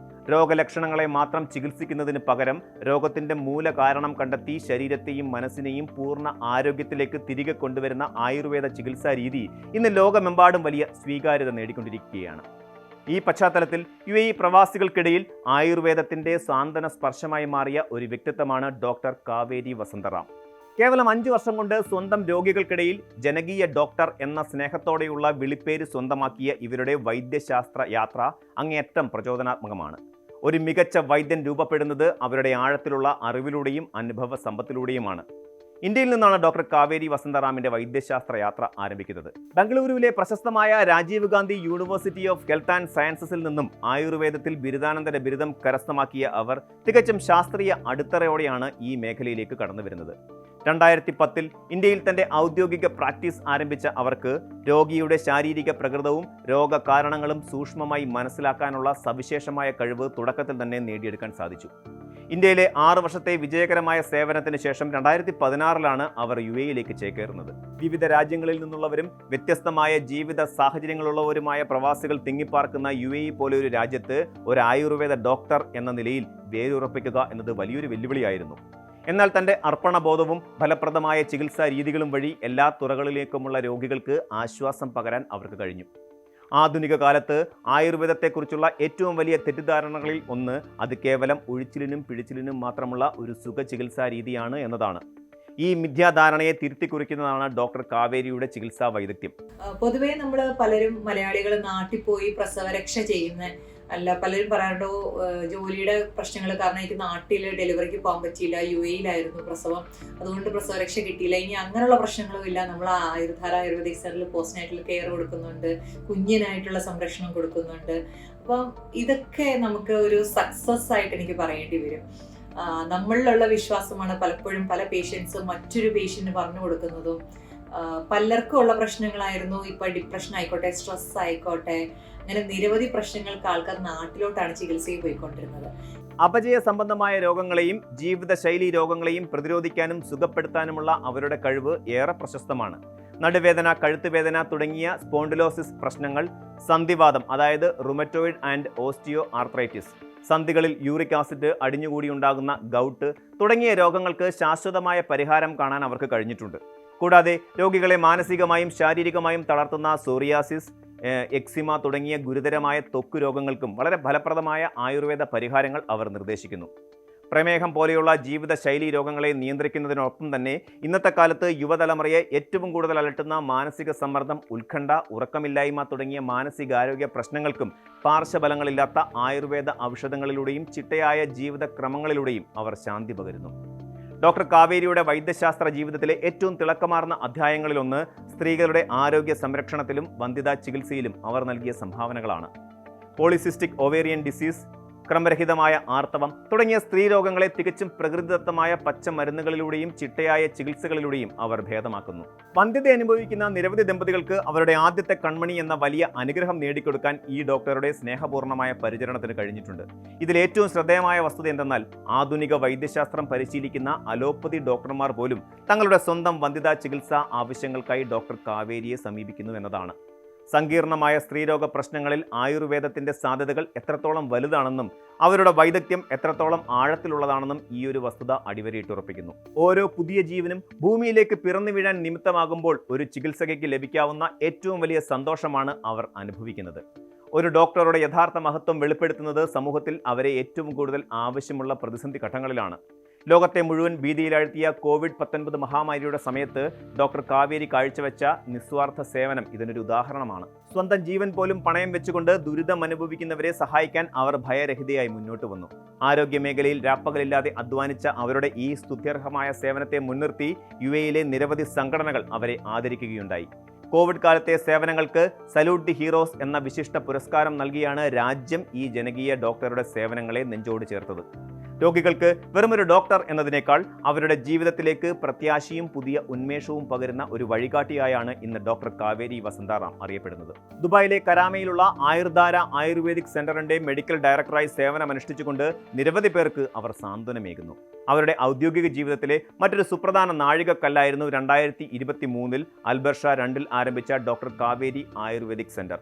രോഗലക്ഷണങ്ങളെ മാത്രം ചികിത്സിക്കുന്നതിന് പകരം രോഗത്തിന്റെ മൂലകാരണം കണ്ടെത്തി ശരീരത്തെയും മനസ്സിനെയും പൂർണ്ണ ആരോഗ്യത്തിലേക്ക് തിരികെ കൊണ്ടുവരുന്ന ആയുർവേദ ചികിത്സാ രീതി ഇന്ന് ലോകമെമ്പാടും വലിയ സ്വീകാര്യത നേടിക്കൊണ്ടിരിക്കുകയാണ്. ഈ പശ്ചാത്തലത്തിൽ UAE പ്രവാസികൾക്കിടയിൽ ആയുർവേദത്തിന്റെ സാന്ത്വന സ്പർശമായി മാറിയ ഒരു വ്യക്തിത്വമാണ് ഡോക്ടർ കാവേരി വസന്തറാം. കേവലം 5 വർഷം കൊണ്ട് സ്വന്തം രോഗികൾക്കിടയിൽ ജനകീയ ഡോക്ടർ എന്ന സ്നേഹത്തോടെയുള്ള വിളിപ്പേര് സ്വന്തമാക്കിയ ഇവരുടെ വൈദ്യശാസ്ത്ര യാത്ര അങ്ങേയറ്റം പ്രചോദനാത്മകമാണ്. ഒരു മികച്ച വൈദ്യൻ രൂപപ്പെടുന്നത് അവരുടെ ആഴത്തിലുള്ള അറിവിലൂടെയും അനുഭവ സമ്പത്തിലൂടെയുമാണ്. ഇന്ത്യയിൽ നിന്നാണ് ഡോക്ടർ കാവേരി വസന്തറാമിന്റെ വൈദ്യശാസ്ത്ര യാത്ര ആരംഭിക്കുന്നത്. ബംഗളൂരുവിലെ പ്രശസ്തമായ Rajiv Gandhi University of Health and സയൻസസിൽ നിന്നും ആയുർവേദത്തിൽ ബിരുദാനന്തര ബിരുദം കരസ്ഥമാക്കിയ അവർ തികച്ചും ശാസ്ത്രീയ അടിത്തറയോടെയാണ് ഈ മേഖലയിലേക്ക് കടന്നു വരുന്നത്. 2010 ഇന്ത്യയിൽ തന്റെ ഔദ്യോഗിക പ്രാക്ടീസ് ആരംഭിച്ച അവർക്ക് രോഗിയുടെ ശാരീരിക പ്രകൃതവും രോഗകാരണങ്ങളും സൂക്ഷ്മമായി മനസ്സിലാക്കാനുള്ള സവിശേഷമായ കഴിവ് തുടക്കത്തിൽ തന്നെ നേടിയെടുക്കാൻ സാധിച്ചു. ഇന്ത്യയിലെ 6 വർഷത്തെ വിജയകരമായ സേവനത്തിന് ശേഷം 2016 അവർ UAEയിലേക്ക് ചേക്കേറുന്നത്. വിവിധ രാജ്യങ്ങളിൽ നിന്നുള്ളവരും വ്യത്യസ്തമായ ജീവിത സാഹചര്യങ്ങളുള്ളവരുമായ പ്രവാസികൾ തിങ്ങിപ്പാർക്കുന്ന UAE പോലെ ഒരു രാജ്യത്ത് ഒരു ആയുർവേദ ഡോക്ടർ എന്ന നിലയിൽ വേരുറപ്പിക്കുക എന്നത് വലിയൊരു വെല്ലുവിളിയായിരുന്നു. എന്നാൽ തന്റെ അർപ്പണബോധവും ഫലപ്രദമായ ചികിത്സാ രീതികളും വഴി എല്ലാ തുറകളിലേക്കുമുള്ള രോഗികൾക്ക് ആശ്വാസം പകരാൻ അവർക്ക് കഴിഞ്ഞു. ആധുനിക കാലത്ത് ആയുർവേദത്തെക്കുറിച്ചുള്ള ഏറ്റവും വലിയ തെറ്റിദ്ധാരണകളിൽ ഒന്ന് അത് കേവലം ഒഴിച്ചിലിനും പിഴിച്ചിലിനും മാത്രമുള്ള ഒരു സുഖചികിത്സാ രീതിയാണ് എന്നതാണ്. ഈ മിഥ്യാധാരണയെ തിരുത്തിക്കുറിക്കുന്നതാണ് ഡോക്ടർ കാവേരിയുടെ ചികിത്സാ വൈദഗ്ധ്യം. പൊതുവേ നമ്മൾ പലരും മലയാളികൾ നാട്ടിൽ പോയി പ്രസവരക്ഷ ചെയ്യുന്ന പലരും പറയാറുണ്ടോ ജോലിയുടെ പ്രശ്നങ്ങൾ കാരണം എനിക്ക് നാട്ടിൽ ഡെലിവറിക്ക് പോകാൻ പറ്റിയില്ല, UAEയിലായിരുന്നു പ്രസവം, അതുകൊണ്ട് പ്രസവരക്ഷ കിട്ടിയില്ല. ഇനി അങ്ങനെയുള്ള പ്രശ്നങ്ങളും ഇല്ല. നമ്മൾ ആയുർധാര ആയുർവേദിക് സെന്ററിൽ പോസ്റ്റ് നാറ്റൽ കെയർ കൊടുക്കുന്നുണ്ട്, കുഞ്ഞിനായിട്ടുള്ള സംരക്ഷണം കൊടുക്കുന്നുണ്ട്. അപ്പം ഇതൊക്കെ നമുക്ക് ഒരു സക്സസ് ആയിട്ട് എനിക്ക് പറയേണ്ടി വരും. നമ്മളിലുള്ള വിശ്വാസമാണ് പലപ്പോഴും പല പേഷ്യൻസും മറ്റൊരു പേഷ്യന്റിന് പറഞ്ഞു കൊടുക്കുന്നതും. പലർക്കും ഉള്ള പ്രശ്നങ്ങളായിരുന്നു. ഇപ്പൊ ഡിപ്രഷൻ ആയിക്കോട്ടെ, സ്ട്രെസ് ആയിക്കോട്ടെ, അങ്ങനെ നിരവധി പ്രശ്നങ്ങൾക്ക് ആൾക്കാർ നാട്ടിലോട്ടാണ് ചികിത്സയ്ക്ക് പോയിക്കൊണ്ടിരുന്നത്. അപചയ സംബന്ധമായ രോഗങ്ങളെയും ജീവിതശൈലി രോഗങ്ങളെയും പ്രതിരോധിക്കാനും സുഖപ്പെടുത്താനുമുള്ള അവരുടെ കഴിവ് ഏറെ പ്രശസ്തമാണ്. നടുവേദന, കഴുത്തുവേദന തുടങ്ങിയ സ്പോണ്ടിലോസിസ് പ്രശ്നങ്ങൾ, സന്ധിവാദം അതായത് റുമറ്റോയിഡ് ആൻഡ് ഓസ്റ്റിയോ ആർത്രൈറ്റിസ്, സന്ധികളിൽ യൂറിക് ആസിഡ് അടിഞ്ഞുകൂടി ഉണ്ടാകുന്ന ഗൗട്ട് തുടങ്ങിയ രോഗങ്ങൾക്ക് ശാശ്വതമായ പരിഹാരം കാണാൻ അവർക്ക് കഴിഞ്ഞിട്ടുണ്ട്. കൂടാതെ രോഗികളെ മാനസികമായും ശാരീരികമായും തളർത്തുന്ന സോറിയാസിസ്, എക്സിമ തുടങ്ങിയ ഗുരുതരമായ ത്വക്ക് രോഗങ്ങൾക്കും വളരെ ഫലപ്രദമായ ആയുർവേദ പരിഹാരങ്ങൾ അവർ നിർദ്ദേശിക്കുന്നു. പ്രമേഹം പോലെയുള്ള ജീവിതശൈലി രോഗങ്ങളെ നിയന്ത്രിക്കുന്നതിനൊപ്പം തന്നെ ഇന്നത്തെ കാലത്ത് യുവതലമുറയെ ഏറ്റവും കൂടുതൽ അലട്ടുന്ന മാനസിക സമ്മർദ്ദം, ഉത്കണ്ഠ, ഉറക്കമില്ലായ്മ തുടങ്ങിയ മാനസികാരോഗ്യ പ്രശ്നങ്ങൾക്കും പാർശ്വഫലങ്ങളില്ലാത്ത ആയുർവേദ ഔഷധങ്ങളിലൂടെയും ചിട്ടയായ ജീവിതക്രമങ്ങളിലൂടെയും അവർ ശാന്തി പകരുന്നു. ഡോക്ടർ കാവേരിയുടെ വൈദ്യശാസ്ത്ര ജീവിതത്തിലെ ഏറ്റവും തിളക്കമാർന്ന അധ്യായങ്ങളിലൊന്ന് സ്ത്രീകളുടെ ആരോഗ്യ സംരക്ഷണത്തിലും വന്ധ്യതാ ചികിത്സയിലും അവർ നൽകിയ സംഭാവനകളാണ്. പോളിസിസ്റ്റിക് ഓവേറിയൻ ഡിസീസ്, ക്രമരഹിതമായ ആർത്തവം തുടങ്ങിയ സ്ത്രീ രോഗങ്ങളെ തികച്ചും പ്രകൃതിദത്തമായ പച്ചമരുന്നുകളിലൂടെയും ചിട്ടയായ ചികിത്സകളിലൂടെയും അവർ ഭേദമാക്കുന്നു. വന്ധ്യത അനുഭവിക്കുന്ന നിരവധി ദമ്പതികൾക്ക് അവരുടെ ആദ്യത്തെ കൺമണി എന്ന വലിയ അനുഗ്രഹം നേടിക്കൊടുക്കാൻ ഈ ഡോക്ടറുടെ സ്നേഹപൂർണ്ണമായ പരിചരണത്തിന് കഴിഞ്ഞിട്ടുണ്ട്. ഇതിൽ ഏറ്റവും ശ്രദ്ധേയമായ വസ്തുത എന്തെന്നാൽ ആധുനിക വൈദ്യശാസ്ത്രം പരിശീലിക്കുന്ന അലോപ്പതി ഡോക്ടർമാർ പോലും തങ്ങളുടെ സ്വന്തം വന്ധ്യതാ ചികിത്സാ ആവശ്യങ്ങൾക്കായി ഡോക്ടർ കാവേരിയെ സമീപിക്കുന്നു എന്നതാണ്. സങ്കീർണമായ സ്ത്രീരോഗ പ്രശ്നങ്ങളിൽ ആയുർവേദത്തിന്റെ സാധ്യതകൾ എത്രത്തോളം വലുതാണെന്നും അവരുടെ വൈദഗ്ധ്യം എത്രത്തോളം ആഴത്തിലുള്ളതാണെന്നും ഈ ഒരു വസ്തുത അടിവരയിട്ടുറപ്പിക്കുന്നു. ഓരോ പുതിയ ജീവനും ഭൂമിയിലേക്ക് പിറന്നു വീഴാൻ നിമിത്തമാകുമ്പോൾ ഒരു ചികിത്സകയ്ക്ക് ലഭിക്കാവുന്ന ഏറ്റവും വലിയ സന്തോഷമാണ് അവർ അനുഭവിക്കുന്നത്. ഒരു ഡോക്ടറുടെ യഥാർത്ഥ മഹത്വം വെളിപ്പെടുത്തുന്നത് സമൂഹത്തിൽ അവരെ ഏറ്റവും കൂടുതൽ ആവശ്യമുള്ള പ്രതിസന്ധി ഘട്ടങ്ങളിലാണ്. ലോകത്തെ മുഴുവൻ ഭീതിയിലാഴ്ത്തിയ COVID-19 മഹാമാരിയുടെ സമയത്ത് ഡോക്ടർ കാവേരി കാഴ്ചവെച്ച നിസ്വാർത്ഥ സേവനം ഇതിനൊരു ഉദാഹരണമാണ്. സ്വന്തം ജീവൻ പോലും പണയം വെച്ചുകൊണ്ട് ദുരിതം അനുഭവിക്കുന്നവരെ സഹായിക്കാൻ അവർ ഭയരഹിതയായി മുന്നോട്ട് വന്നു. ആരോഗ്യ മേഖലയിൽ രാപ്പകലില്ലാതെ അധ്വാനിച്ച അവരുടെ ഈ സ്തുത്യർഹമായ സേവനത്തെ മുൻനിർത്തി UAE-യിലെ നിരവധി സംഘടനകൾ അവരെ ആദരിക്കുകയുണ്ടായി. കോവിഡ് കാലത്തെ സേവനങ്ങൾക്ക് സല്യൂട്ട് ദി ഹീറോസ് എന്ന വിശിഷ്ട പുരസ്കാരം നൽകിയാണ് രാജ്യം ഈ ജനകീയ ഡോക്ടറുടെ സേവനങ്ങളെ നെഞ്ചോട് ചേർത്തത്. രോഗികൾക്ക് വെറുമൊരു ഡോക്ടർ എന്നതിനേക്കാൾ അവരുടെ ജീവിതത്തിലേക്ക് പ്രത്യാശയും പുതിയ ഉന്മേഷവും പകരുന്ന ഒരു വഴികാട്ടിയായാണ് ഇന്ന് ഡോക്ടർ കാവേരി വസന്തറാം അറിയപ്പെടുന്നത്. ദുബായിലെ കരാമയിലുള്ള ആയുർധാര ആയുർവേദിക് സെന്ററിന്റെ മെഡിക്കൽ ഡയറക്ടറായി സേവനമനുഷ്ഠിച്ചുകൊണ്ട് നിരവധി പേർക്ക് അവർ സാന്ത്വനമേകുന്നു. അവരുടെ ഔദ്യോഗിക ജീവിതത്തിലെ മറ്റൊരു സുപ്രധാന നാഴികക്കല്ലായിരുന്നു 2023 അൽബർഷ 2 ആരംഭിച്ച ഡോക്ടർ കാവേരി ആയുർവേദിക് സെന്റർ.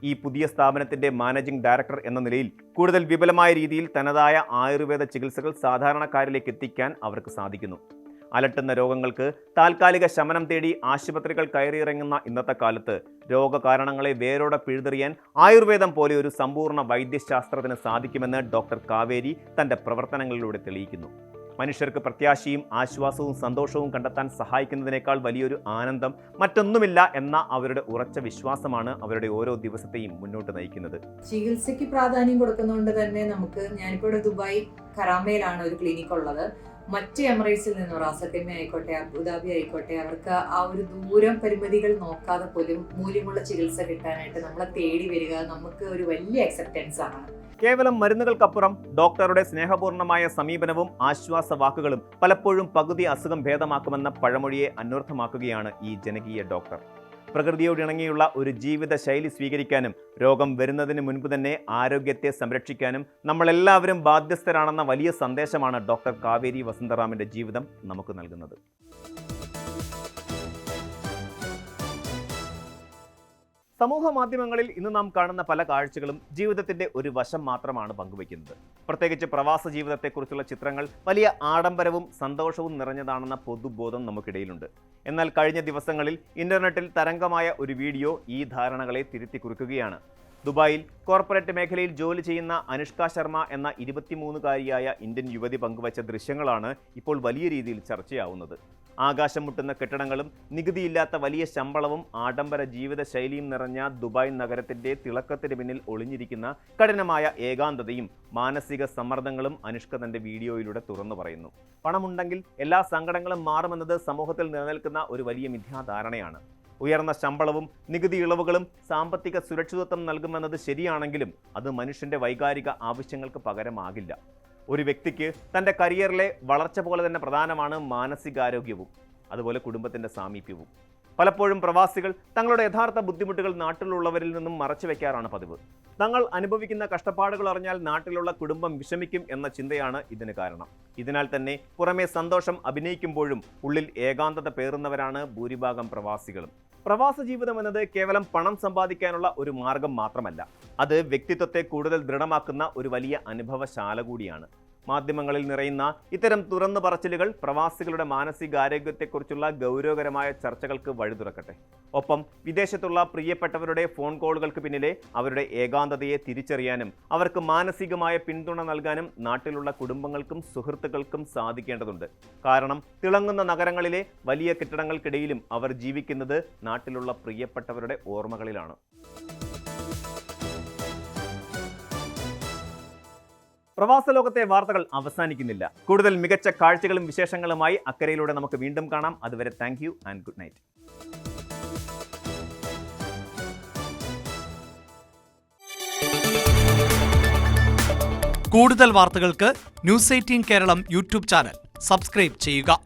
ഈ പുതിയ സ്ഥാപനത്തിന്റെ മാനേജിംഗ് ഡയറക്ടർ എന്ന നിലയിൽ കൂടുതൽ വിപുലമായ രീതിയിൽ തനതായ ആയുർവേദ ചികിത്സകൾ സാധാരണക്കാരിലേക്ക് എത്തിക്കാൻ അവർക്ക് സാധിക്കുന്നു. അലട്ടുന്ന രോഗങ്ങൾക്ക് താൽക്കാലിക ശമനം തേടി ആശുപത്രികൾ കയറിയിറങ്ങുന്ന ഇന്നത്തെ കാലത്ത് രോഗകാരണങ്ങളെ വേരോടെ പിഴുതെറിയാൻ ആയുർവേദം പോലെ ഒരു സമ്പൂർണ്ണ വൈദ്യശാസ്ത്രത്തിന് സാധിക്കുമെന്ന് ഡോക്ടർ കാവേരി തന്റെ പ്രവർത്തനങ്ങളിലൂടെ തെളിയിക്കുന്നു. മനുഷ്യർക്ക് പ്രത്യാശയും ആശ്വാസവും സന്തോഷവും കണ്ടെത്താൻ സഹായിക്കുന്നതിനേക്കാൾ വലിയൊരു ആനന്ദം മറ്റൊന്നുമില്ല എന്ന അവരുടെ ഉറച്ച വിശ്വാസമാണ് അവരുടെ ഓരോ ദിവസത്തെയും മുന്നോട്ട് നയിക്കുന്നത്. ചികിത്സയ്ക്ക് പ്രാധാന്യം കൊടുക്കുന്നതുകൊണ്ട് തന്നെ ഞാനിപ്പോൾ ദുബായ് കരാമയിലാണ് ഒരു ക്ലിനിക് ഉള്ളത്. മറ്റ് എമിറേറ്റ്സിൽ നിന്ന് റാസക്കൈമ ആയിക്കോട്ടെ, അബുദാബി ആയിക്കോട്ടെ, അവർക്ക് ആ ഒരു ദൂരം പരിമിതികൾ നോക്കാതെ പോലും മൂല്യമുള്ള ചികിത്സ കിട്ടാനായിട്ട് നമ്മളെ തേടി വരിക നമുക്ക് ഒരു വലിയ അക്സെപ്റ്റൻസ് ആണ്. കേവലം മരുന്നുകൾക്കപ്പുറം ഡോക്ടറുടെ സ്നേഹപൂർണ്ണമായ സമീപനവും ആശ്വാസ വാക്കുകളും പലപ്പോഴും പകുതി അസുഖം ഭേദമാക്കുമെന്ന പഴമൊഴിയെ അന്വർത്ഥമാക്കുകയാണ് ഈ ജനകീയ ഡോക്ടർ. പ്രകൃതിയോട് ഇണങ്ങിയുള്ള ഒരു ജീവിത ശൈലി സ്വീകരിക്കാനും രോഗം വരുന്നതിന് മുൻപ് തന്നെ ആരോഗ്യത്തെ സംരക്ഷിക്കാനും നമ്മളെല്ലാവരും ബാധ്യസ്ഥരാണെന്ന വലിയ സന്ദേശമാണ് ഡോക്ടർ കാവേരി വസന്തറാമിന്റെ ജീവിതം നമുക്ക് നൽകുന്നത്. സമൂഹ മാധ്യമങ്ങളിൽ ഇന്ന് നാം കാണുന്ന പല കാഴ്ചകളും ജീവിതത്തിന്റെ ഒരു വശം മാത്രമാണ് പങ്കുവയ്ക്കുന്നത്. പ്രത്യേകിച്ച് പ്രവാസ ജീവിതത്തെക്കുറിച്ചുള്ള ചിത്രങ്ങൾ വലിയ ആഡംബരവും സന്തോഷവും നിറഞ്ഞതാണെന്ന പൊതുബോധം നമുക്കിടയിലുണ്ട്. എന്നാൽ കഴിഞ്ഞ ദിവസങ്ങളിൽ ഇന്റർനെറ്റിൽ തരംഗമായ ഒരു വീഡിയോ ഈ ധാരണകളെ തിരുത്തി കുറിക്കുകയാണ്. ദുബായിൽ കോർപ്പറേറ്റ് മേഖലയിൽ ജോലി ചെയ്യുന്ന അനുഷ്ക ശർമ്മ എന്ന 23-കാരിയായ ഇന്ത്യൻ യുവതി പങ്കുവച്ച ദൃശ്യങ്ങളാണ് ഇപ്പോൾ വലിയ രീതിയിൽ ചർച്ചയാവുന്നത്. ആകാശം മുട്ടുന്ന കെട്ടിടങ്ങളും നികുതിയില്ലാത്ത വലിയ ശമ്പളവും ആഡംബര ജീവിത ശൈലിയും നിറഞ്ഞ ദുബായ് നഗരത്തിന്റെ തിളക്കത്തിന് പിന്നിൽ ഒളിഞ്ഞിരിക്കുന്ന കഠിനമായ ഏകാന്തതയും മാനസിക സമ്മർദ്ദങ്ങളും അനുഷ്ക തന്റെ വീഡിയോയിലൂടെ തുറന്നു പറയുന്നു. പണമുണ്ടെങ്കിൽ എല്ലാ സങ്കടങ്ങളും മാറുമെന്നത് സമൂഹത്തിൽ നിലനിൽക്കുന്ന ഒരു വലിയ മിഥ്യാധാരണയാണ്. ഉയർന്ന ശമ്പളവും നികുതി ഇളവുകളും സാമ്പത്തിക സുരക്ഷിതത്വം നൽകുമെന്നത് ശരിയാണെങ്കിലും അത് മനുഷ്യന്റെ വൈകാരിക ആവശ്യങ്ങൾക്ക് പകരമാകില്ല. ഒരു വ്യക്തിക്ക് തൻ്റെ കരിയറിലെ വളർച്ച പോലെ തന്നെ പ്രധാനമാണ് മാനസികാരോഗ്യവും അതുപോലെ കുടുംബത്തിൻ്റെ സാമീപ്യവും. പലപ്പോഴും പ്രവാസികൾ തങ്ങളുടെ യഥാർത്ഥ ബുദ്ധിമുട്ടുകൾ നാട്ടിലുള്ളവരിൽ നിന്നും മറച്ചു വയ്ക്കാറാണ് പതിവ്. തങ്ങൾ അനുഭവിക്കുന്ന കഷ്ടപ്പാടുകൾ അറിഞ്ഞാൽ നാട്ടിലുള്ള കുടുംബം വിഷമിക്കും എന്ന ചിന്തയാണ് ഇതിന് കാരണം. ഇതിനാൽ തന്നെ പുറമേ സന്തോഷം അഭിനയിക്കുമ്പോഴും ഉള്ളിൽ ഏകാന്തത പേറുന്നവരാണ് ഭൂരിഭാഗം പ്രവാസികളും. പ്രവാസ ജീവിതം എന്നത് കേവലം പണം സമ്പാദിക്കാനുള്ള ഒരു മാർഗം മാത്രമല്ല, അത് വ്യക്തിത്വത്തെ കൂടുതൽ ദൃഢമാക്കുന്ന ഒരു വലിയ അനുഭവശാല കൂടിയാണ്. മാധ്യമങ്ങളിൽ നിറയുന്ന ഇത്തരം തുറന്നു പറച്ചിലുകൾ പ്രവാസികളുടെ മാനസികാരോഗ്യത്തെക്കുറിച്ചുള്ള ഗൗരവകരമായ ചർച്ചകൾക്ക് വഴിതുറക്കട്ടെ. ഒപ്പം വിദേശത്തുള്ള പ്രിയപ്പെട്ടവരുടെ ഫോൺ കോളുകൾക്ക് പിന്നിലെ അവരുടെ ഏകാന്തതയെ തിരിച്ചറിയാനും അവർക്ക് മാനസികമായ പിന്തുണ നൽകാനും നാട്ടിലുള്ള കുടുംബങ്ങൾക്കും സുഹൃത്തുക്കൾക്കും സാധിക്കേണ്ടതുണ്ട്. കാരണം തിളങ്ങുന്ന നഗരങ്ങളിലെ വലിയ കെട്ടിടങ്ങൾക്കിടയിലും അവർ ജീവിക്കുന്നത് നാട്ടിലുള്ള പ്രിയപ്പെട്ടവരുടെ ഓർമ്മകളിലാണ്. പ്രവാസ ലോകത്തെ വാർത്തകൾ അവസാനിക്കുന്നില്ല. കൂടുതൽ മികച്ച കാഴ്ചകളും വിശേഷങ്ങളുമായി അക്കരയിലൂടെ നമുക്ക് വീണ്ടും കാണാം. അതുവരെ thank you and good night. കൂടുതൽ വാർത്തകൾക്ക് News 18 Keralam YouTube channel subscribe ചെയ്യുക.